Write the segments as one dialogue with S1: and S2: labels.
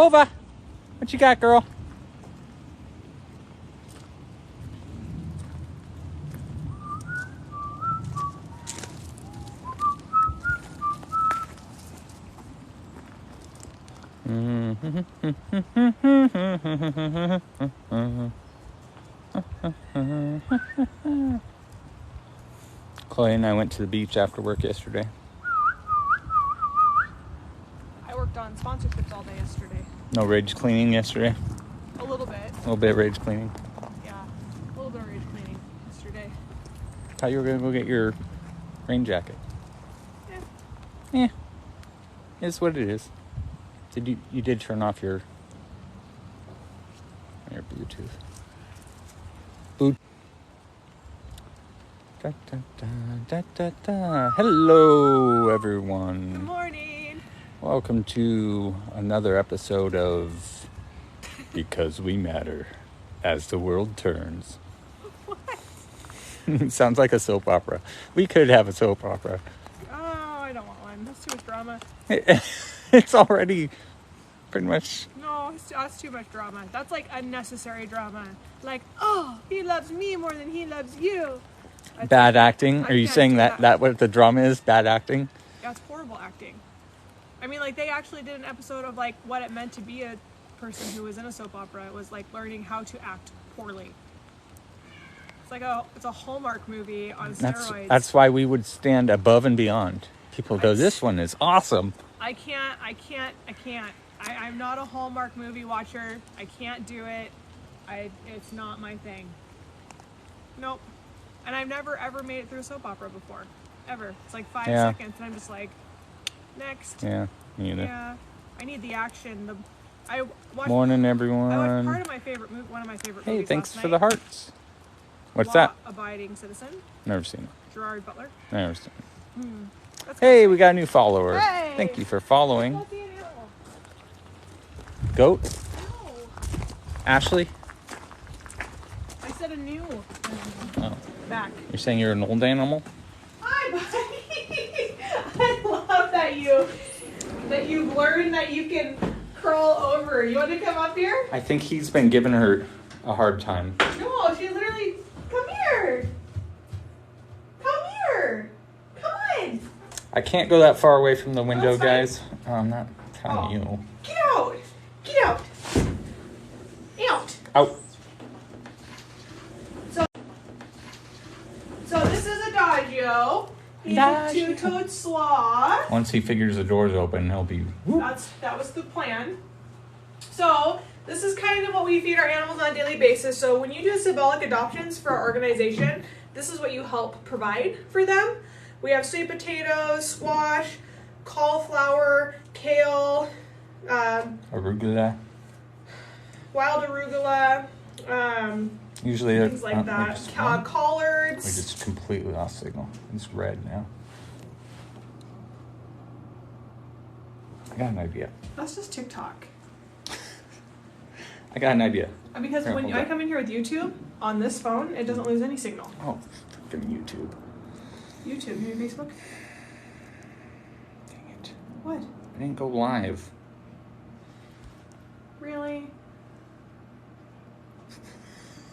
S1: Kova, what you got, girl? Chloe and I went to the beach after work yesterday.
S2: I worked on sponsorships all day yesterday.
S1: No rage cleaning yesterday?
S2: A little bit.
S1: A little bit of rage cleaning.
S2: Yeah, a little bit of rage cleaning yesterday.
S1: Thought you were going to go get your rain jacket. Yeah. It's what it is. You did turn off your Bluetooth. Da, da, da, da, da. Hello, everyone.
S2: Good morning.
S1: Welcome to another episode of Because We Matter as the World Turns. What? Sounds like a soap opera. We could have a soap opera.
S2: Oh, I don't want one. That's too much drama.
S1: It's already pretty much...
S2: No, that's too much drama. That's like unnecessary drama. Like, oh, he loves me more than he loves you.
S1: Bad acting? Are you saying that what the drama is? Bad acting?
S2: That's horrible acting. I mean, like, they actually did an episode of, like, what it meant to be a person who was in a soap opera. It was, like, learning how to act poorly. It's a Hallmark movie on steroids.
S1: That's why we would stand above and beyond. People go, this one is awesome.
S2: I can't. I'm not a Hallmark movie watcher. I can't do it. It's not my thing. Nope. And I've never ever made it through a soap opera before. Ever. It's like 5 seconds and I'm just like, next.
S1: Yeah, me either.
S2: Yeah. I need the action.
S1: Morning, everyone.
S2: I watched part of my favorite movie, one of my favorite movies.
S1: Hey, thanks
S2: last
S1: for
S2: night.
S1: the hearts. What's that?
S2: Abiding Citizen.
S1: Never seen it.
S2: Gerard Butler.
S1: Never seen it. Hey, we got a new follower.
S2: Hey.
S1: Thank you for following. Goat?
S2: No.
S1: Ashley?
S2: I said a new.
S1: Oh.
S2: Back.
S1: You're saying you're an old animal?
S2: Hi, buddy. I love that you've learned that you can crawl over. You want to come up here?
S1: I think he's been giving her a hard time.
S2: No, she literally... Come here. Come here. Come on.
S1: I can't go that far away from the window,
S2: That's fine.
S1: guys. Oh, I'm not telling you.
S2: Get out. Get out. Out.
S1: Out.
S2: So this is Adagio. He's a two-toed sloth.
S1: Once he figures the door's open, he'll be... Whoop.
S2: That was the plan. So this is kind of what we feed our animals on a daily basis. So when you do symbolic adoptions for our organization, this is what you help provide for them. We have sweet potatoes, squash, cauliflower, kale,
S1: Arugula.
S2: wild arugula,
S1: Usually
S2: things like that. Collards.
S1: We just completely lost signal. It's red now. I got an idea.
S2: That's just TikTok.
S1: I got an idea.
S2: Because
S1: Here,
S2: when I come in here with YouTube on this phone, it doesn't lose any signal.
S1: Oh, fucking YouTube.
S2: YouTube, maybe Facebook?
S1: Dang it.
S2: What?
S1: I didn't go live.
S2: Really?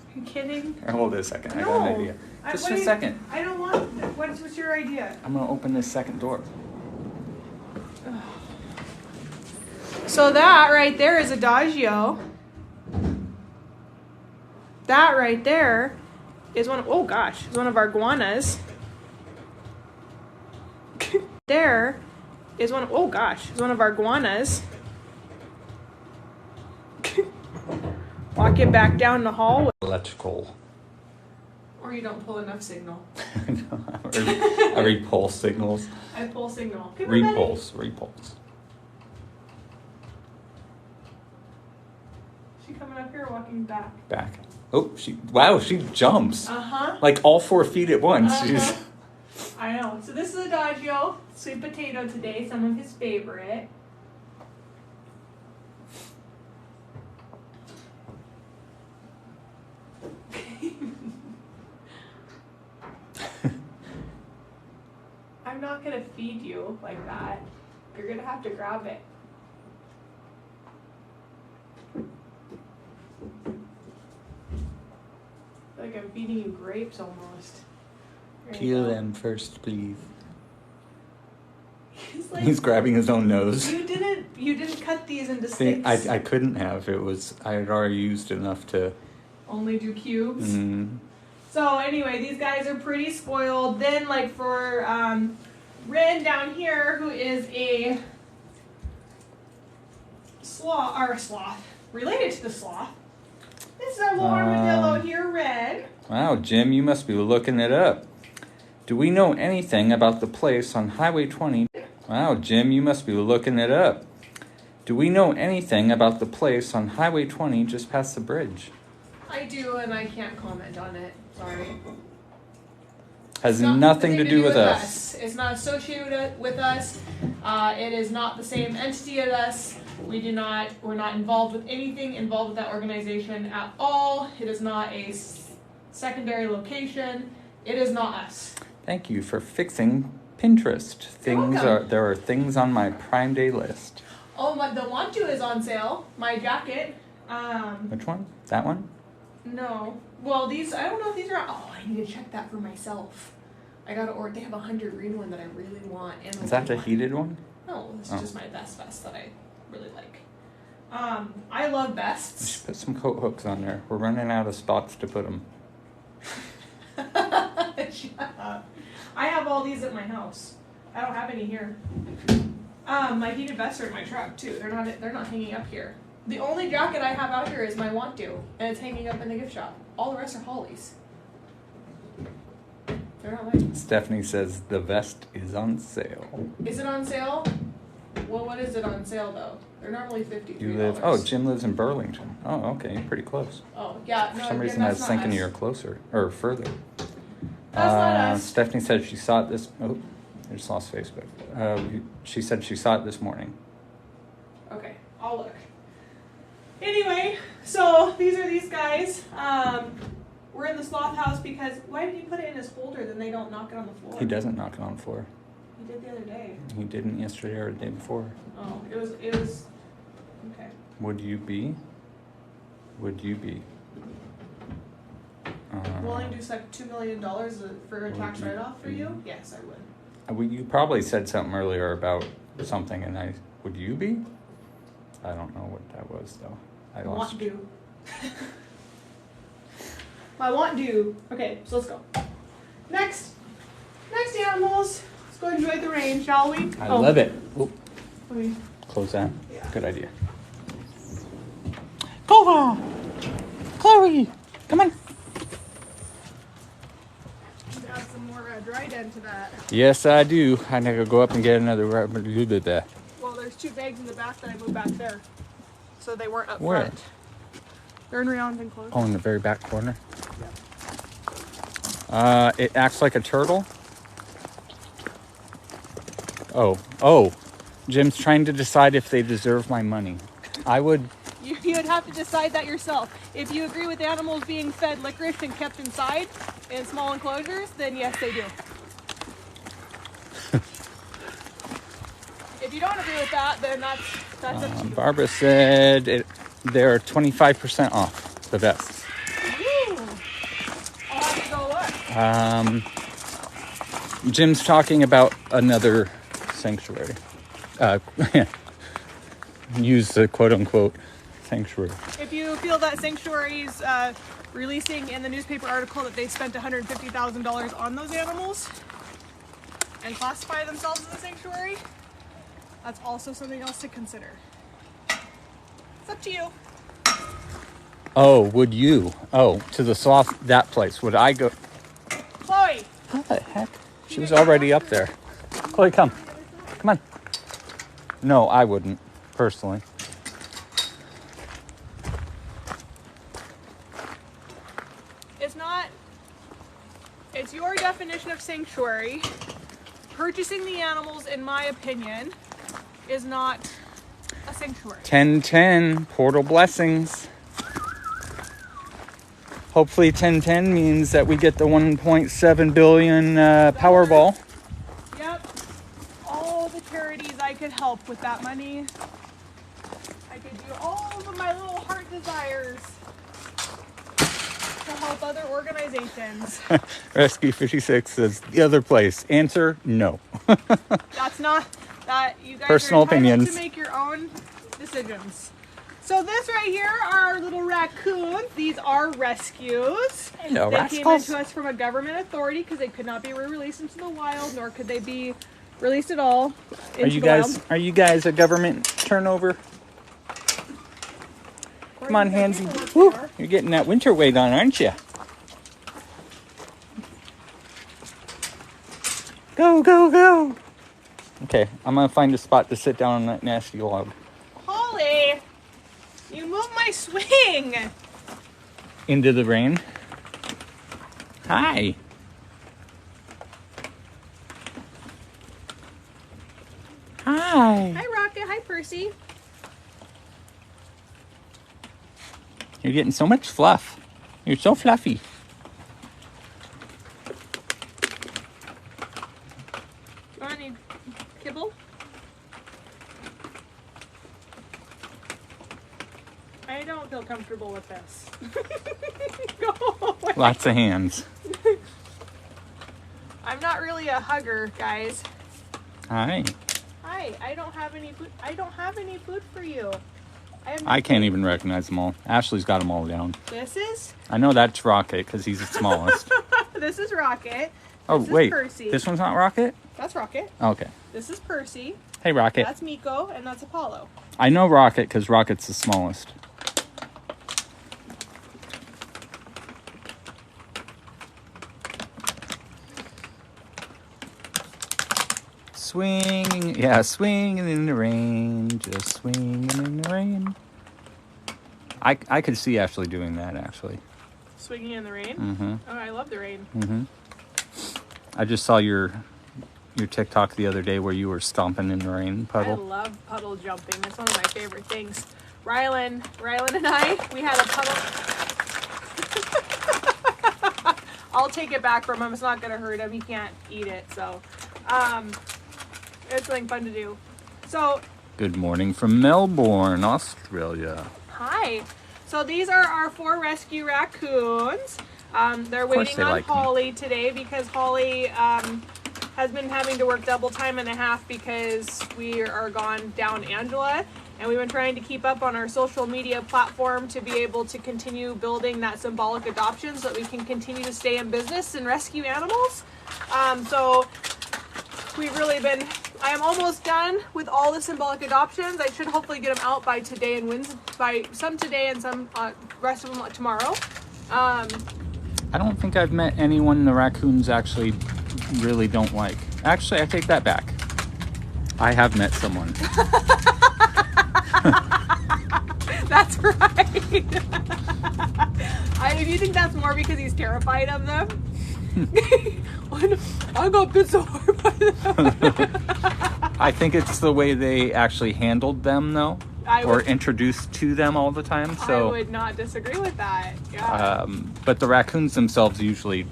S2: Are you kidding?
S1: Here, hold it a second. I
S2: No.
S1: got an idea. Just for a second.
S2: I don't want... What's your idea?
S1: I'm going to open this second door.
S2: So that right there is Adagio. That right there is one of our iguanas. There is one of our iguanas. Walking back down the hallway.
S1: Electrical.
S2: Or you don't pull enough signal.
S1: I repulse signals.
S2: I pull signal.
S1: Repulse.
S2: She coming up here or walking back?
S1: Back. Oh, she jumps.
S2: Uh-huh.
S1: Like all 4 feet at once.
S2: Uh-huh. I know. So this is Adagio. Sweet potato today, some of his favorite. I'm not going to feed you like that. You're going to have to grab it. Like I'm feeding you grapes almost.
S1: Peel them first, please.
S2: Like,
S1: he's grabbing his own nose.
S2: You didn't cut these into sticks.
S1: I couldn't have. I had already used enough to
S2: only do cubes.
S1: Mm.
S2: So anyway, these guys are pretty spoiled. Then like for Ren down here, who is a sloth, related to the sloth. This is our little armadillo here, Ren.
S1: Wow, Jim, you must be looking it up. Do we know anything about the place on Highway 20? Wow, Jim, you must be looking it up. Do we know anything about the place on Highway 20 just past the bridge?
S2: I do, and I can't comment on it. Sorry.
S1: Has nothing to do with us.
S2: It's not associated with us. It is not the same entity as us. We're not involved with anything involved with that organization at all. It is not a secondary location. It is not us.
S1: Thank you for fixing Pinterest. There are things on my Prime Day list.
S2: Oh, the want to is on sale. My jacket.
S1: Which one? That one?
S2: No. Well, these, I don't know if these are, oh, I need to check that for myself. I gotta order, they have a 100 green one that I really want. And
S1: is that the heated one?
S2: No, this is just my vest that I really like. I love vests.
S1: You should put some coat hooks on there. We're running out of spots to put them.
S2: Shut up. I have all these at my house. I don't have any here. My heated vests are in my truck too. They're not hanging up here. The only jacket I have out here is my want to, and it's hanging up in the gift shop. All the rest are Holly's. They're not mine.
S1: Stephanie says the vest is on sale.
S2: Is it on sale? Well, what is it on sale though? They're normally $53.
S1: You live? Oh, Jim lives in Burlington. Oh, okay, you're pretty close.
S2: Oh, yeah. No,
S1: For some reason, I was thinking you're closer or further.
S2: That's not us.
S1: Stephanie said she saw it this. Oh, I just lost Facebook. She said she saw it this morning.
S2: Okay, I'll look. Anyway, so these are these guys. We're in the sloth house because why did he put it in his holder? Then they don't knock it on the floor.
S1: He doesn't knock it on the floor.
S2: He did the other day.
S1: He didn't yesterday or the day before.
S2: Oh, it was okay.
S1: Would you be?
S2: Willing to do like $2 million for a tax write-off for you? Yes, I would.
S1: You probably said something earlier about something, and would you be? I don't know what that was though. I lost.
S2: Want to. I want to. Okay, so let's go. Next animals. Let's go enjoy the rain, shall we?
S1: I love it. Oop.
S2: Okay.
S1: Close that.
S2: Yeah.
S1: Good idea. Clover! Chloe! Come on.
S2: Add some more dried end to that.
S1: Yes, I do. I need to go up and get another.
S2: Well, there's 2 bags in the back that I moved back there. So they weren't up
S1: Where?
S2: front. They're in Rion's enclosure.
S1: Oh, in the very back corner.
S2: Yeah.
S1: It acts like a turtle. Oh. Jim's trying to decide if they deserve my money. I would.
S2: You'd have to decide that yourself. If you agree with animals being fed licorice and kept inside in small enclosures, then yes, they do. If you don't agree with that, then that's up to you.
S1: Barbara said they're 25% off the vests.
S2: Ooh. I'll have to go look.
S1: Jim's talking about another sanctuary. Use the quote-unquote sanctuary.
S2: If you feel that sanctuary's releasing in the newspaper article that they spent $150,000 on those animals and classify themselves as a sanctuary, that's also something else to consider. It's up to you.
S1: Oh, would you? Oh, to the sloth, that place. Would I go?
S2: Chloe!
S1: What the heck? She was already up there. Chloe, come. Come on. No, I wouldn't, personally.
S2: It's your definition of sanctuary. Purchasing the animals, in my opinion, is not a sanctuary.
S1: 1010, portal blessings. Hopefully 1010 means that we get the 1.7 billion Powerball.
S2: Yep. All the charities I could help with that money. I could do all of my little desires to help other organizations.
S1: Rescue 56 says the other place. Answer, no.
S2: That's not that you guys
S1: Personal
S2: are entitled
S1: opinions.
S2: to make your own decisions. So this right here are our little raccoons. These are rescues.
S1: Hello,
S2: they
S1: rascals.
S2: came into us from a government authority because they could not be released into the wild, nor could they be released at all into the wild.
S1: Are you guys a government turnover? Come on, Hansy. Woo, you're getting that winter weight on, aren't you? Go, go, go. Okay, I'm going to find a spot to sit down on that nasty log.
S2: Holly, you moved my swing.
S1: Into the rain. Hi. Hi.
S2: Hi, Rocket. Hi, Percy.
S1: You're getting so much fluff. You're so fluffy.
S2: You want any kibble? I don't feel comfortable with this. Go away.
S1: Lots of hands.
S2: I'm not really a hugger, guys.
S1: Hi.
S2: Hi, I don't have any food. I don't have any food for you.
S1: I can't even recognize them all. Ashley's got them all down.
S2: This is
S1: I know that's Rocket because he's the smallest.
S2: this is Rocket.
S1: Oh,
S2: This is
S1: wait.
S2: Percy.
S1: This one's not Rocket?
S2: That's Rocket.
S1: Okay.
S2: This is Percy.
S1: Hey, Rocket.
S2: That's Miko, and that's Apollo.
S1: I know Rocket because Rocket's the smallest. Swinging, yeah, swinging in the rain, just swinging in the rain. I could see Ashley doing that, actually.
S2: Swinging in the rain.
S1: Mm-hmm.
S2: Oh, I love the rain.
S1: Mm-hmm. I just saw your TikTok the other day where you were stomping in the rain
S2: I
S1: puddle.
S2: love puddle jumping. That's one of my favorite things. Rylan and I, we had a puddle. I'll take it back from him. It's not going to hurt him. He can't eat it. So, it's something fun to do. So,
S1: Good morning from Melbourne, Australia.
S2: hi. So these are our 4 rescue raccoons. They're
S1: course
S2: waiting
S1: they
S2: on
S1: like me.
S2: Holly today because Holly has been having to work double time and a half because we are gone down Angela. And we've been trying to keep up on our social media platform to be able to continue building that symbolic adoption so that we can continue to stay in business and rescue animals. So we've really been, I am almost done with all the symbolic adoptions. I should hopefully get them out by today and Wednesday, by some today and some rest of them tomorrow.
S1: I don't think I've met anyone the raccoons actually really don't like. Actually, I take that back. I have met someone.
S2: That's right. If you think that's more because he's terrified of them, I got bit so hard by them.
S1: I think it's the way they actually handled them, though, or
S2: would-
S1: introduced to them all the time. So,
S2: I would not disagree with that. Yeah.
S1: but the raccoons themselves usually,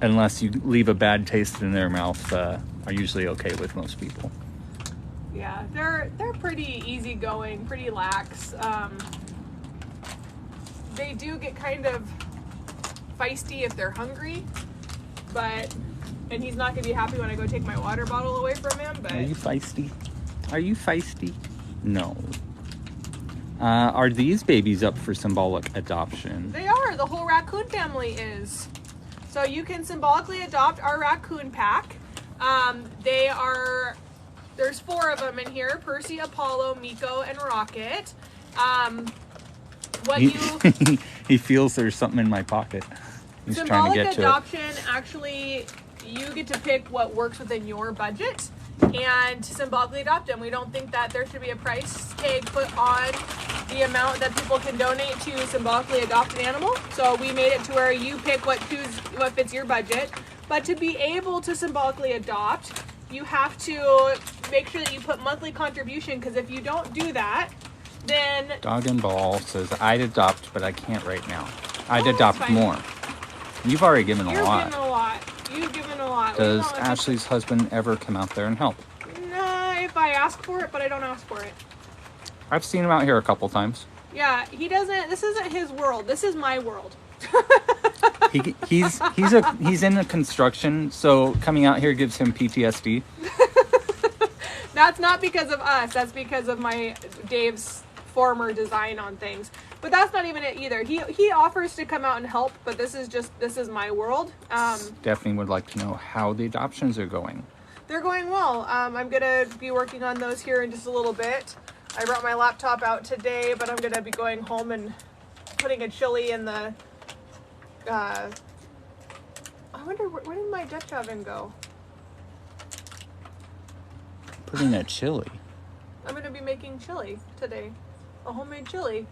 S1: unless you leave a bad taste in their mouth, are usually okay with most people.
S2: Yeah, they're pretty easygoing, pretty lax. They do get kind of feisty if they're hungry, and he's not gonna be happy when I go take my water bottle away from him. But
S1: Are you feisty? Are you feisty? No. Are these babies up for symbolic adoption?
S2: they are. The whole raccoon family is. So you can symbolically adopt our raccoon pack. They are. There's 4 of them in here: Percy, Apollo, Miko, and Rocket.
S1: He feels there's something in my pocket. He's trying
S2: Symbolic
S1: to get to it.
S2: adoption, actually, you get to pick what works within your budget and symbolically adopt them. We don't think that there should be a price tag put on the amount that people can donate to symbolically adopt an animal. So we made it to where you pick what fits your budget. But to be able to symbolically adopt, you have to make sure that you put monthly contribution, because if you don't do that, then
S1: Dog and Ball says, I'd adopt, but I can't right now. I'd
S2: that's
S1: adopt
S2: fine.
S1: more. You've already given a
S2: you're
S1: lot.
S2: giving a lot. You've given a lot.
S1: Does
S2: We don't-
S1: Ashley's husband ever come out there and help?
S2: Nah, if I ask for it, but I don't ask for it.
S1: I've seen him out here a couple times.
S2: Yeah, he doesn't. This isn't his world. This is my world.
S1: He's in the construction, so coming out here gives him PTSD.
S2: That's not because of us. That's because of Dave's former design on things. But that's not even it either. He offers to come out and help, but this is my world.
S1: Definitely would like to know how the adoptions are going.
S2: They're going well. I'm gonna be working on those here in just a little bit. I brought my laptop out today, but I'm gonna be going home and putting a chili in the. I wonder where did my Dutch oven go?
S1: Putting a chili.
S2: I'm gonna be making chili today, a homemade chili.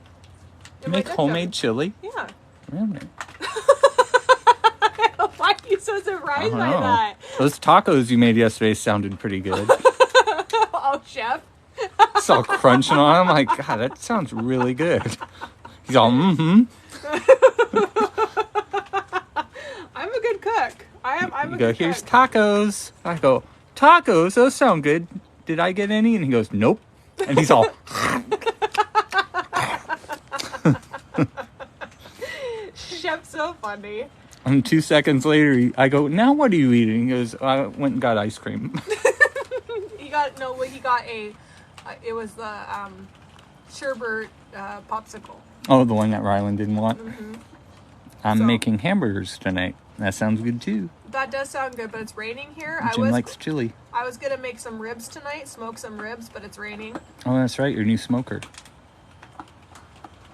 S1: You make homemade chili?
S2: Yeah.
S1: Really?
S2: Why are you so surprised by that?
S1: Those tacos you made yesterday sounded pretty good.
S2: Oh, chef.
S1: It's all crunching on them. I'm like, God, that sounds really good. He's all, I'm
S2: a good cook. I'm a good
S1: here's
S2: cook.
S1: tacos. I go, tacos? Those sound good. Did I get any? And he goes, nope. And he's all...
S2: Chef's so funny.
S1: And 2 seconds later, I go, now what are you eating? He goes, I went and got ice cream.
S2: He got it was the sherbet popsicle.
S1: Oh, the one that Rylan didn't want?
S2: Mm-hmm.
S1: I'm making hamburgers tonight. That sounds good too.
S2: That does sound good, but it's raining here.
S1: Jim likes chili.
S2: I was going to make some ribs tonight, smoke some ribs, but it's raining.
S1: Oh, that's right, your new smoker.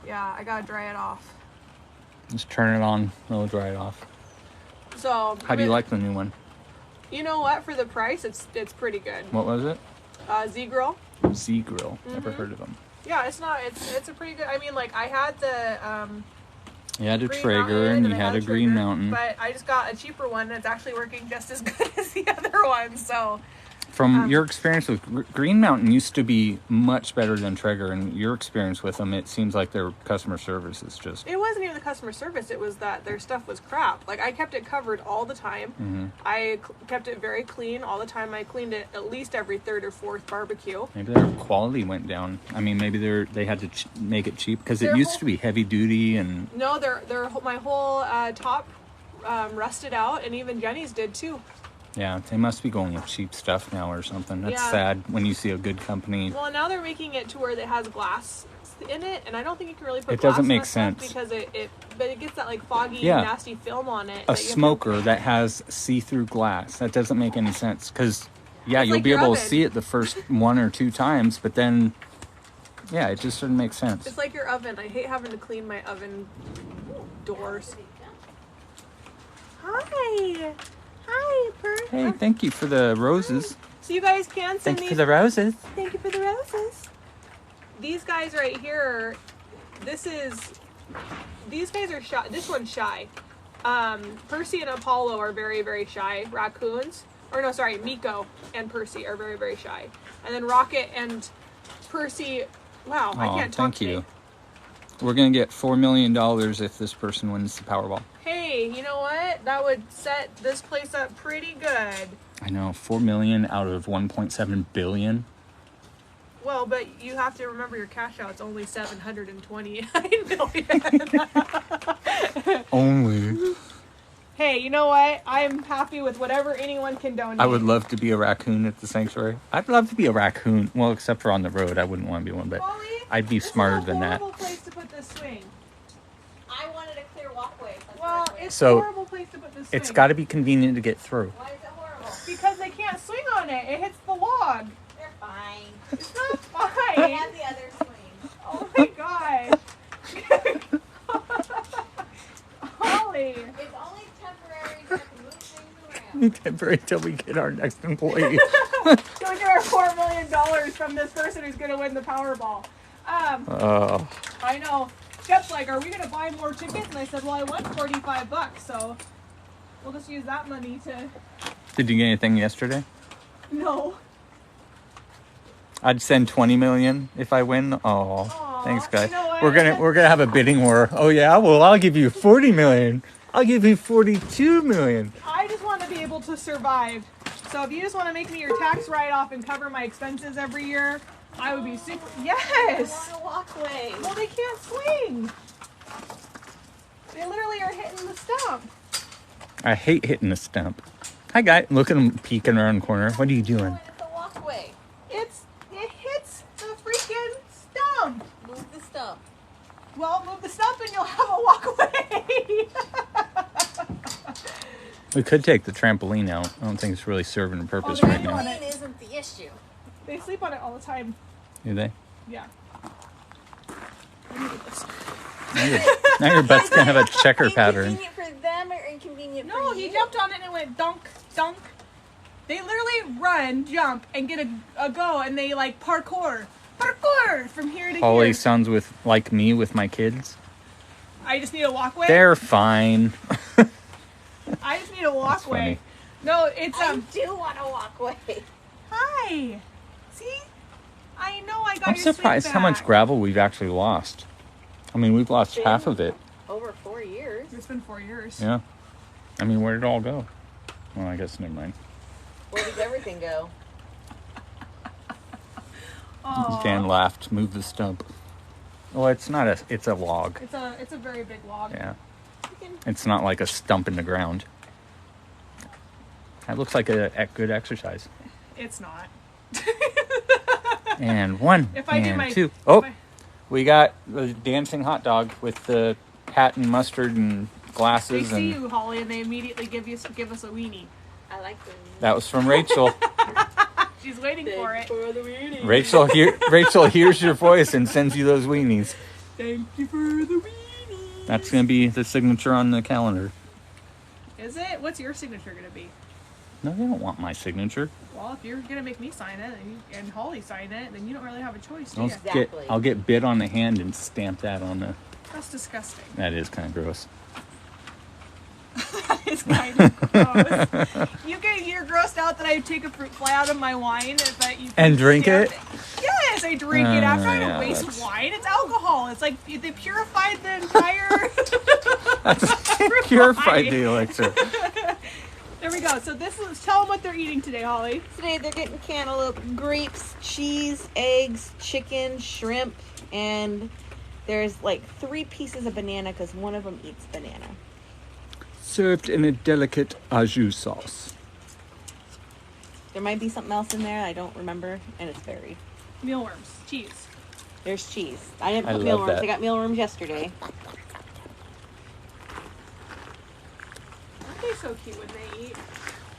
S2: Yeah, I got to dry it off.
S1: Just turn it on, it'll dry it off.
S2: So,
S1: how do you like the new one?
S2: You know what? For the price, it's pretty good.
S1: What was it?
S2: Z-Grill.
S1: Z-Grill. Never heard of them.
S2: Yeah, it's a pretty good. I mean, like I had the
S1: you had a Traeger and you had a Green Mountain.
S2: But I just got a cheaper one that's actually working just as good as the other one. So
S1: from your experience with Green Mountain used to be much better than Traeger, and your experience with them, it seems like their customer service is just...
S2: It wasn't even the customer service, it was that their stuff was crap. Like, I kept it covered all the time.
S1: Mm-hmm.
S2: I kept it very clean all the time. I cleaned it at least every third or fourth barbecue.
S1: Maybe their quality went down. I mean, maybe they had to make it cheap, because it used to be heavy duty and...
S2: No, my whole top rusted out, and even Jenny's did too.
S1: Yeah, they must be going with cheap stuff now or something. That's sad when you see a good company.
S2: Well, now they're making it to where it has glass in it, and I don't think you can really put
S1: it
S2: glass
S1: doesn't make
S2: in that stuff
S1: sense
S2: because it gets that like foggy, nasty film on it.
S1: A smoker that has see-through glass, that doesn't make any sense because you'll
S2: like
S1: be able
S2: oven.
S1: to see it the first 1 or 2 times, but then it just doesn't make sense.
S2: It's like your oven. I hate having to clean my oven doors. Hi. Hi, Bert.
S1: Hey, thank you for the roses.
S2: So you guys can send
S1: Thank you
S2: these.
S1: for the roses.
S2: Thank you for the roses. These guys right here, these guys are shy. This one's shy. Percy and Apollo are very, very shy. Raccoons, or no, sorry, Miko and Percy are very, very shy. And then Rocket and Percy, wow, I can't talk
S1: thank you. We're going to get $4 million if this person wins the Powerball.
S2: Hey, you know what? That would set this place up pretty good.
S1: I know, 4 million out of 1.7 billion.
S2: Well, but you have to remember your cash out's only 729 million.
S1: Only.
S2: Hey, you know what? I'm happy with whatever anyone can donate.
S1: I would love to be a raccoon at the sanctuary. I'd love to be a raccoon. Well, except for on the road. I wouldn't want to be one, but
S2: Molly,
S1: I'd be smarter than that.
S2: This is a horrible place to put this swing.
S3: I wanted a clear walkway.
S2: Well, it's
S1: So,
S2: a horrible place to put this swing.
S1: It's got to be convenient to get through.
S3: Why is it horrible?
S2: Because they can't swing on it. It hits the log.
S3: They're fine.
S2: It's not
S3: I
S2: fine.
S3: have the other swing.
S2: Oh my gosh. Holly.
S3: It's only temporary. You have to move things around.
S1: Temporary till we get our next employee.
S2: So we get our $4 million from this person who's going to win the Powerball. I know. Jeff's like, are we going to buy more tickets? And I said, well, I won $45, so we'll just use that money to...
S1: Did you get anything yesterday?
S2: No.
S1: I'd send 20 million if I win. Oh,
S2: Aw,
S1: thanks, guys.
S2: you know what?
S1: We're gonna have a bidding war. Oh yeah, well I'll give you 40 million. I'll give you 42 million.
S2: I just want to be able to survive. So if you just want to make me your tax write-off and cover my expenses every year, I would be super.
S3: I
S2: Yes.
S3: want a walkway.
S2: Well, they can't swing. They literally are hitting the stump.
S1: I hate hitting the stump. Hi, guy. Look at him peeking around the corner. What are you doing?
S3: It's a walkway.
S2: It hits the freaking stump.
S3: Move the stump.
S2: Well, move the stump and you'll have a walkway.
S1: We could take the trampoline out. I don't think it's really serving a purpose
S2: Oh,
S1: right
S2: they're
S1: now.
S2: doing it.
S3: Trampoline isn't the issue.
S2: They sleep on it all the time.
S1: Do they?
S2: Yeah. Let me get this.
S1: Now your butt's gonna have a checker pattern.
S3: Inconvenient for them or inconvenient
S2: No,
S3: for you?
S2: he jumped on it and it went dunk, dunk. They literally run, jump, and get a go, and they like parkour from here to
S1: Holly
S2: here.
S1: sounds like me with my kids.
S2: I just need a walkway.
S1: They're fine.
S2: I just need a walkway.
S1: funny.
S2: No, it's
S3: I do want a walkway.
S2: Hi. See, I know I got
S1: I'm
S2: your sweet
S1: surprised how much
S2: back.
S1: gravel we've actually lost. I mean, we've lost half of it.
S3: Over 4 years.
S2: It's been 4 years.
S1: Yeah. I mean, where did it all go? Well, I guess never mind.
S3: Where does everything go?
S2: Aw.
S1: Dan laughed. Move the stump. Well, it's not a. It's a log.
S2: It's a very big log.
S1: Yeah.
S3: You can-
S1: It's not like a stump in the ground. That looks like a good exercise.
S2: It's not.
S1: And one.
S2: If I
S1: and
S2: do my
S1: two.
S2: if
S1: Oh,
S2: I-
S1: we got the dancing hot dog with the hat and mustard and
S2: they
S1: glasses,
S2: see
S1: and
S2: you, Holly, and they immediately give us a weenie.
S3: I like them.
S1: that was from Rachel.
S2: She's waiting for it.
S3: For the weenie.
S1: Rachel hears your voice and sends you those weenies.
S2: Thank you for the weenie.
S1: That's gonna be the signature on the calendar.
S2: Is it? What's your signature gonna be?
S1: No, they don't want my signature.
S2: Well, if you're gonna make me sign it and Holly sign it, then you don't really have a choice, do you?
S1: I'll get bit on the hand and stamp that on the.
S2: That's disgusting.
S1: That is kind of gross.
S2: That is kind of gross. You're grossed out that I take a fruit fly out of my wine, but you
S1: And drink
S2: stamp
S1: it?
S2: Yes, I drink it after. I
S1: yeah,
S2: don't waste
S1: that's-
S2: wine. It's alcohol. It's like they purified the entire.
S1: Purified the elixir.
S2: There we go. So this is. Tell them what they're eating today, Holly.
S3: Today they're getting cantaloupe, grapes, cheese, eggs, chicken, shrimp, and there's like 3 pieces of banana because one of them eats banana.
S1: Served in a delicate au jus sauce.
S3: There might be something else in there I don't remember, and it's berry.
S2: Mealworms, cheese.
S3: There's cheese. I didn't
S1: I
S3: put
S1: love
S3: mealworms.
S1: that.
S3: I got mealworms yesterday.
S2: Aren't they so cute when they eat?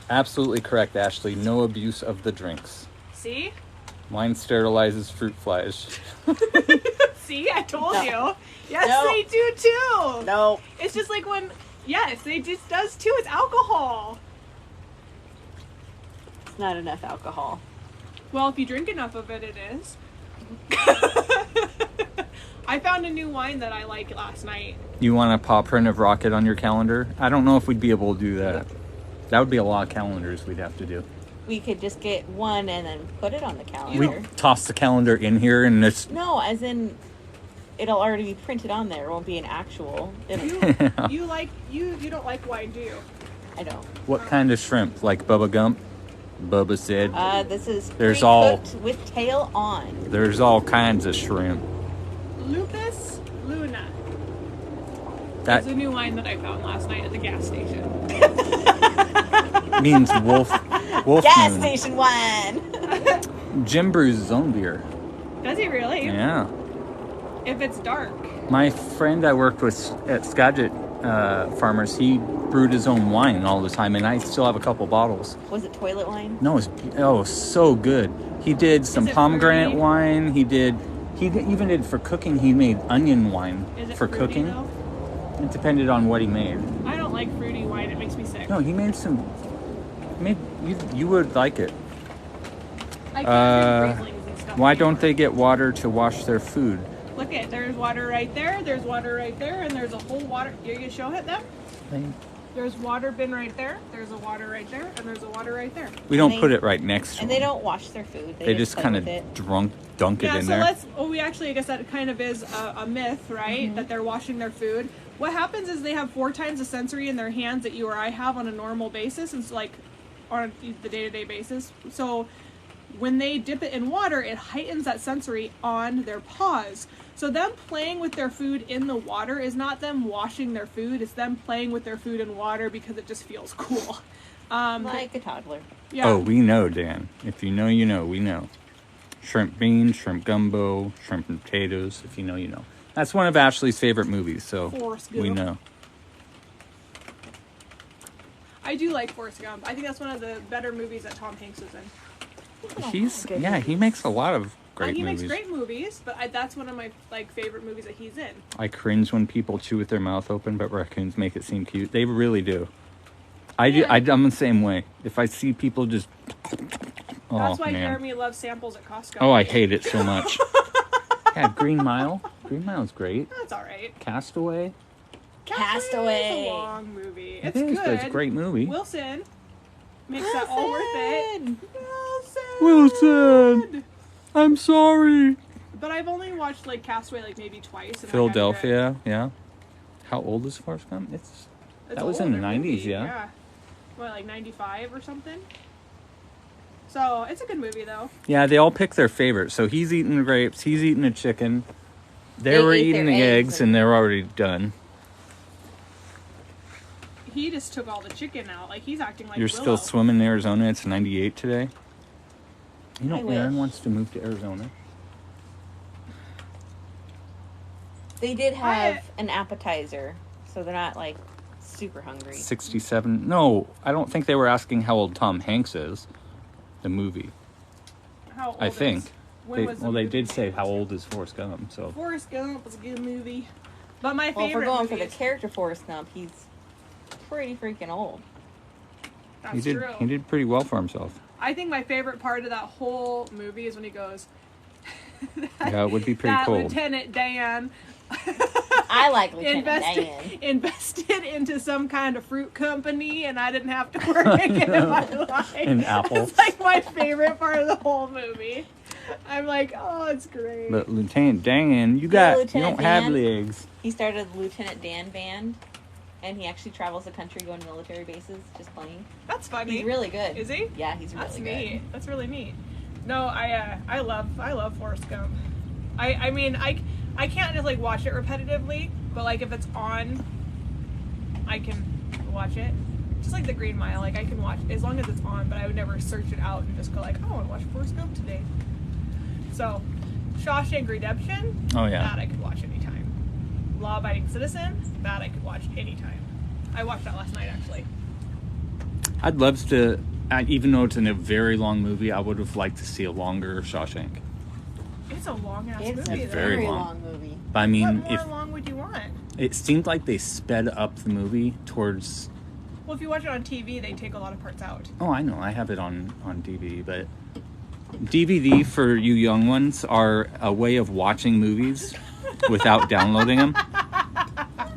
S1: Absolutely correct, Ashley. No abuse of the drinks.
S2: See?
S1: Mine sterilizes fruit flies.
S2: See, I told
S3: No.
S2: you. Yes,
S3: No.
S2: they do too.
S3: No.
S2: It's just like when. Yes, they just does too. It's alcohol.
S3: It's not enough alcohol.
S2: Well, if you drink enough of it, it is. I found a new wine that I like last night.
S1: You want a paw print of Rocket on your calendar? I don't know if we'd be able to do that. That would be a lot of calendars we'd have to do.
S3: We could just get one and then put it on the
S1: We
S3: calendar.
S1: toss the calendar in here and it's.
S3: No, as in it'll already be printed on there. It won't be an actual.
S2: You like you don't like wine, do you?
S3: I don't.
S1: What kind of shrimp? Like Bubba Gump? Bubba said.
S3: This is
S1: There's all-
S3: pre-cooked with tail on.
S1: There's all kinds of shrimp.
S2: Lupus Luna.
S1: That
S2: It's a new wine that I found last night at the gas station.
S1: means wolf
S3: Gas
S1: moon.
S3: station wine.
S1: Jim brews his own beer.
S2: Does he really?
S1: Yeah.
S2: If it's dark.
S1: My friend I worked with at Skagit Farmers, he brewed his own wine all the time, and I still have a couple bottles.
S3: Was it toilet wine?
S1: No, it's so good. He did some
S2: it
S1: pomegranate
S2: fruity?
S1: wine. Even did for cooking. He made onion wine
S2: Is it
S1: for
S2: fruity,
S1: cooking.
S2: though?
S1: It depended on what he made.
S2: I don't like fruity wine. It makes me sick.
S1: No, he made some. You would like it.
S2: I can't drink Rieslings and stuff
S1: Why
S2: anymore.
S1: don't they get water to wash their food?
S2: Look at, there's water right there, there's water right there, and there's a whole water. You gonna show it them? There's water bin right there, there's a water right there, and there's a water right there.
S1: We don't
S3: And
S1: put
S3: they-
S1: it right next to
S3: And
S1: them.
S3: they don't wash their food.
S1: They just
S3: play
S1: kind
S3: with
S1: of
S3: it.
S1: dunk it
S2: Yeah,
S1: in
S2: so
S1: there.
S2: I guess that kind of is a myth, right? That they're washing their food. What happens is they have 4 times the sensory in their hands that you or I have on a normal basis, and so like on the day-to-day basis. So when they dip it in water, it heightens that sensory on their paws. So them playing with their food in the water is not them washing their food, it's them playing with their food in water because it just feels cool.
S3: Like a toddler.
S2: Yeah.
S1: Oh, we know, Dan. If you know, you know. We know. Shrimp beans, shrimp gumbo, shrimp and potatoes. If you know, you know. That's one of Ashley's favorite movies, so
S2: Forrest Gump.
S1: we know.
S2: I do like Forrest Gump. I think that's one of the better movies that Tom Hanks is in.
S1: He makes a lot of great
S2: He
S1: movies.
S2: makes great movies, but that's one of my favorite movies that he's in.
S1: I cringe when people chew with their mouth open, but raccoons make it seem cute. They really do. I'm the same way. If I see people just...
S2: That's why
S1: man.
S2: Jeremy loves samples at Costco.
S1: Oh, I hate it so much. Yeah, Green Mile. Green Mile's great.
S2: That's all right.
S1: Castaway.
S3: Castaway.
S2: It's a long movie.
S1: It
S2: It's
S1: is,
S2: good.
S1: but it's a great movie.
S2: Wilson makes that all worth it.
S1: Wilson! I'm sorry.
S2: But I've only watched Castaway maybe twice. And
S1: Philadelphia, yeah. How old is Forrest Gump?
S2: It's
S1: That
S2: an
S1: was in the
S2: older
S1: 90s,
S2: movie,
S1: yeah.
S2: What, 95 or something? So, it's a good movie, though.
S1: Yeah, they all pick their favorite. So he's eating the grapes, he's eating a chicken. They were
S3: ate
S1: eating
S3: their
S1: the
S3: eggs
S1: eggs and they're already done.
S2: He just took all the chicken out. He's acting like
S1: You're
S2: Willow.
S1: still swimming in Arizona. It's 98 today. You
S3: I
S1: know, Aaron
S3: wish.
S1: wants to move to Arizona.
S3: They did have an appetizer, so they're not super hungry.
S1: 67. No, I don't think they were asking how old Tom Hanks is. The movie.
S2: How old
S1: I think.
S2: When was the
S1: They
S2: movie?
S1: did say how old is Forrest Gump. So
S2: Forrest Gump was a good movie. But my
S3: Well, if we're
S2: favorite
S3: going
S2: movie
S3: for the
S2: is-
S3: character Forrest Gump, he's pretty freaking old.
S2: That's
S1: he
S2: true.
S1: did pretty well for himself.
S2: I think my favorite part of that whole movie is when he goes,
S1: Yeah, it would be pretty
S2: that
S1: cool.
S2: Lieutenant Dan
S3: I like Lieutenant Dan.
S2: invested into some kind of fruit company and I didn't have to work again in my life.
S1: An apple.
S2: It's my favorite part of the whole movie. I'm oh, it's great.
S1: But Lieutenant Dan, you
S3: Lieutenant
S1: don't have
S3: Dan?
S1: legs.
S3: He started the Lieutenant Dan band, and he actually travels the country going to military bases, just playing.
S2: That's funny.
S3: He's really good.
S2: Is he?
S3: Yeah, he's really
S2: That's
S3: good.
S2: neat. That's really neat. No, I love Forrest Gump. I mean I can't just watch it repetitively, but if it's on, I can watch it. Just like the Green Mile, I can watch as long as it's on, but I would never search it out and just go oh, I want to watch Forrest Gump today. So, Shawshank Redemption.
S1: Oh, yeah.
S2: That I could watch anytime. Law Abiding Citizen. That I could watch anytime. I watched that last night actually.
S1: I'd love to, even though it's in a very long movie, I would have liked to see a longer Shawshank.
S2: It's a long ass
S3: It's
S2: movie.
S3: a
S2: though.
S3: very
S1: long.
S3: long movie.
S1: But I mean,
S2: What more long would you want?
S1: it seemed like they sped up the movie towards.
S2: Well, if you watch it on TV, they take a lot of parts out.
S1: Oh, I know, I have it on DVD, but DVD for you young ones are a way of watching movies without downloading them.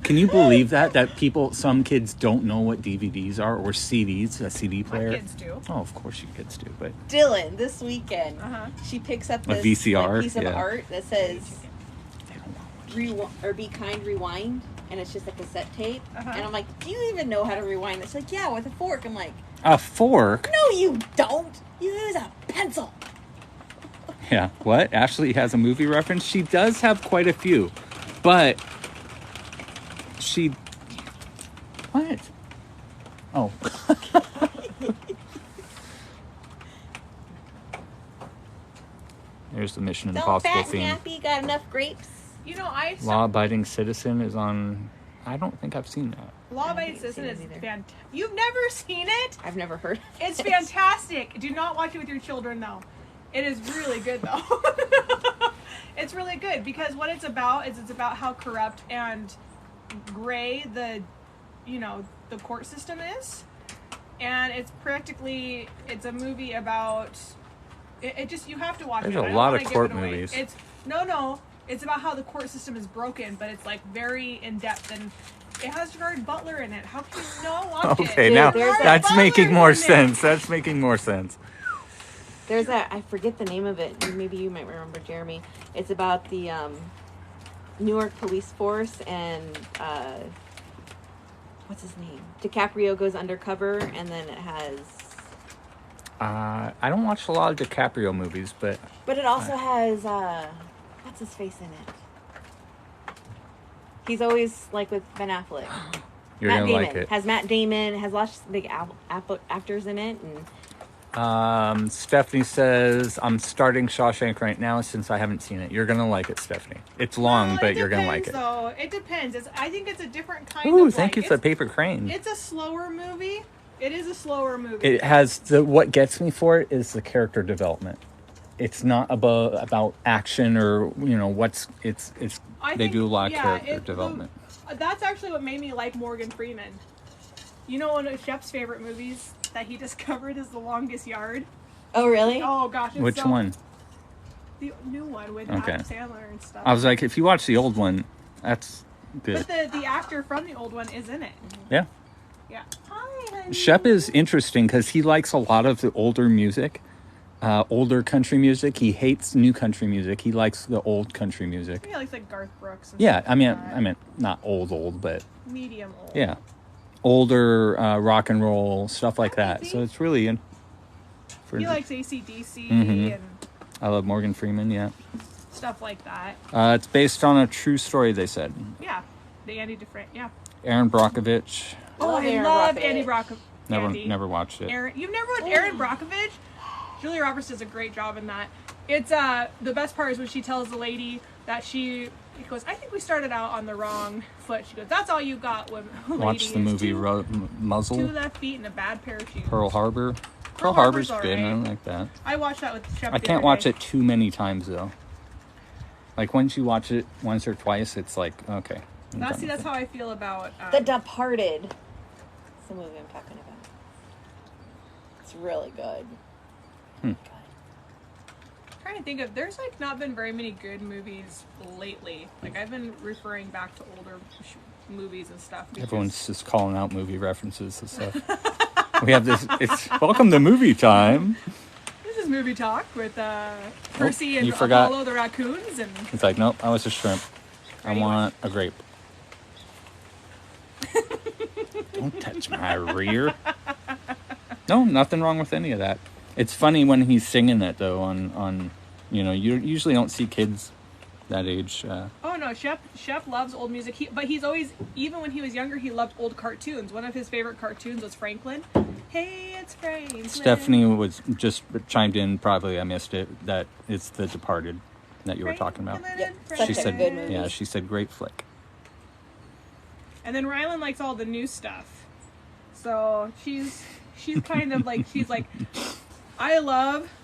S1: Can you believe that some kids don't know what DVDs are or CDs, a CD player?
S2: My kids do.
S1: Oh, of course you kids do, but
S3: Dylan, this weekend,
S2: Uh-huh.
S3: she picks up
S1: A
S3: this
S1: VCR,
S3: piece of
S1: yeah.
S3: art that says
S1: they don't know.
S3: Be Kind, Rewind, and it's just a cassette tape.
S2: Uh-huh.
S3: And I'm like, do you even know how to rewind this? Like, yeah, with a fork. I'm like,
S1: A fork?
S3: no, you don't. You use a pencil.
S1: Yeah, what? Ashley has a movie reference? She does have quite a few, but what? Oh. There's the Mission
S3: Don't
S1: Impossible
S3: fat and
S1: theme.
S3: happy, got enough grapes.
S2: You know, I
S1: Law-abiding citizen is on. I don't think I've seen that.
S2: Law
S3: I
S2: Abiding
S3: haven't
S2: Citizen
S3: seen
S2: is
S3: it either.
S2: fantastic. You've never seen it?
S3: I've never heard of
S2: It's
S3: it.
S2: fantastic. Do not watch it with your children, though. It is really good, though. It's really good because what it's about is it's about how corrupt and gray the court system is, and it's a movie about it. Just you have to watch
S1: There's
S2: it.
S1: a
S2: I don't
S1: lot
S2: wanna
S1: of
S2: give
S1: court
S2: it away.
S1: movies.
S2: It's it's about how the court system is broken, but it's very in depth and it has Gerard Butler in it. How can you not watch it?
S1: Okay,
S3: Dude,
S1: now
S3: there's a-
S1: that's making
S2: Butler's
S1: more
S2: in there.
S1: sense. That's making more sense.
S3: There's I forget the name of it. Maybe you might remember, Jeremy. It's about the Newark police force and what's his name? DiCaprio goes undercover, and then it has
S1: I don't watch a lot of DiCaprio movies, but
S3: it also has what's his face in it? He's always like with Ben Affleck.
S1: you're
S3: Matt
S1: gonna
S3: Damon.
S1: like it.
S3: Has Matt Damon, has lots of big actors in it. And
S1: Stephanie says, I'm starting Shawshank right now since I haven't seen it. You're gonna like it, Stephanie. It's long,
S2: Well,
S1: but you're gonna like it.
S2: Though. It depends. I think it's a different kind
S1: Ooh,
S2: of
S1: thank you for Paper Crane.
S2: It's a slower movie. It is a slower movie.
S1: It has what gets me for it is the character development. It's not about action or they do a lot of character development.
S2: That's actually what made me like Morgan Freeman. You know, one of Shep's favorite movies that he discovered is The Longest Yard.
S3: Oh, really?
S2: Oh gosh,
S1: Which one?
S2: The new one with
S1: Okay.
S2: Adam Sandler and stuff.
S1: I was like, if you watch the old one, that's good.
S2: But the actor from the old one is in it.
S1: Yeah.
S2: Yeah. Hi, honey.
S1: Shep is interesting because he likes a lot of the older music, older country music. He hates new country music. He likes the old country music.
S2: He likes like Garth Brooks. And
S1: Yeah,
S2: stuff
S1: I mean,
S2: like that.
S1: I meant not old, but
S2: Medium old.
S1: yeah, older rock and roll stuff like that. So it's really
S2: He likes AC/DC
S1: Mhm.
S2: and
S1: I love Morgan Freeman. Yeah,
S2: stuff like that.
S1: it's based on a true story. They said.
S2: Yeah. The Andy Dufresne. Yeah.
S1: Aaron Brockovich.
S2: Oh, I
S3: Aaron
S2: love
S3: Brockovich.
S2: Andy Brockovich.
S1: Never watched it.
S2: You've never watched Aaron Brockovich? Julia Roberts does a great job in that. It's the best part is when she tells the lady that she goes, I think we started out on the wrong foot. She goes, that's all you got, women.
S1: Watch the movie Muzzle.
S2: 2 left feet and a bad pair of shoes.
S1: Pearl Harbor.
S2: Pearl
S1: Harbor's
S2: Harbor's
S1: good. I
S2: alright.
S1: like that.
S2: I watched that with Shep.
S1: I can't watch it too many times though. Like once you watch it once or twice, it's like okay. I'm done with
S2: That's
S1: it.
S2: how I feel about
S3: The Departed. It's the movie I'm talking about. It's really good.
S2: I'm trying to think of. There's like not been very many good movies lately. Like I've been referring back to older movies and stuff. because-
S1: Everyone's just calling out movie references and stuff. We have this. It's welcome to movie time.
S2: This is movie talk with Percy and
S1: you forgot.
S2: Apollo the raccoons and.
S1: It's like nope. I was a shrimp. I
S2: Ready?
S1: want a grape. Don't touch my rear. No, nothing wrong with any of that. It's funny when he's singing it though. On you usually don't see kids that age.
S2: Oh no, Shep loves old music. But he's always, even when he was younger, he loved old cartoons. One of his favorite cartoons was Franklin. Hey, it's Franklin.
S1: Stephanie was just chimed in. Probably I missed it. That it's The Departed that you were talking about.
S2: Franklin
S3: Yep,
S2: and
S3: such
S1: She
S3: a
S1: said,
S3: good movie.
S1: yeah, she said great flick.
S2: And then Rylan likes all the new stuff. So she's kind of like, she's like,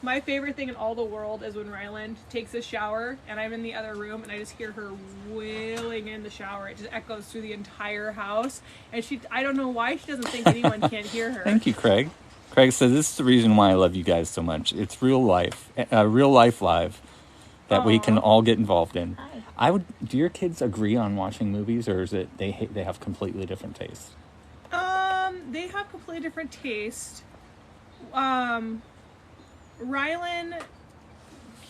S2: my favorite thing in all the world is when Rylan takes a shower and I'm in the other room and I just hear her wailing in the shower. It just echoes through the entire house. And I don't know why she doesn't think anyone can't hear her.
S1: Thank you, Craig. Craig says this is the reason why I love you guys so much. It's real life live that we can all get involved in. Do your kids agree on watching movies, or is it they have completely different tastes?
S2: They have completely different taste. Rylan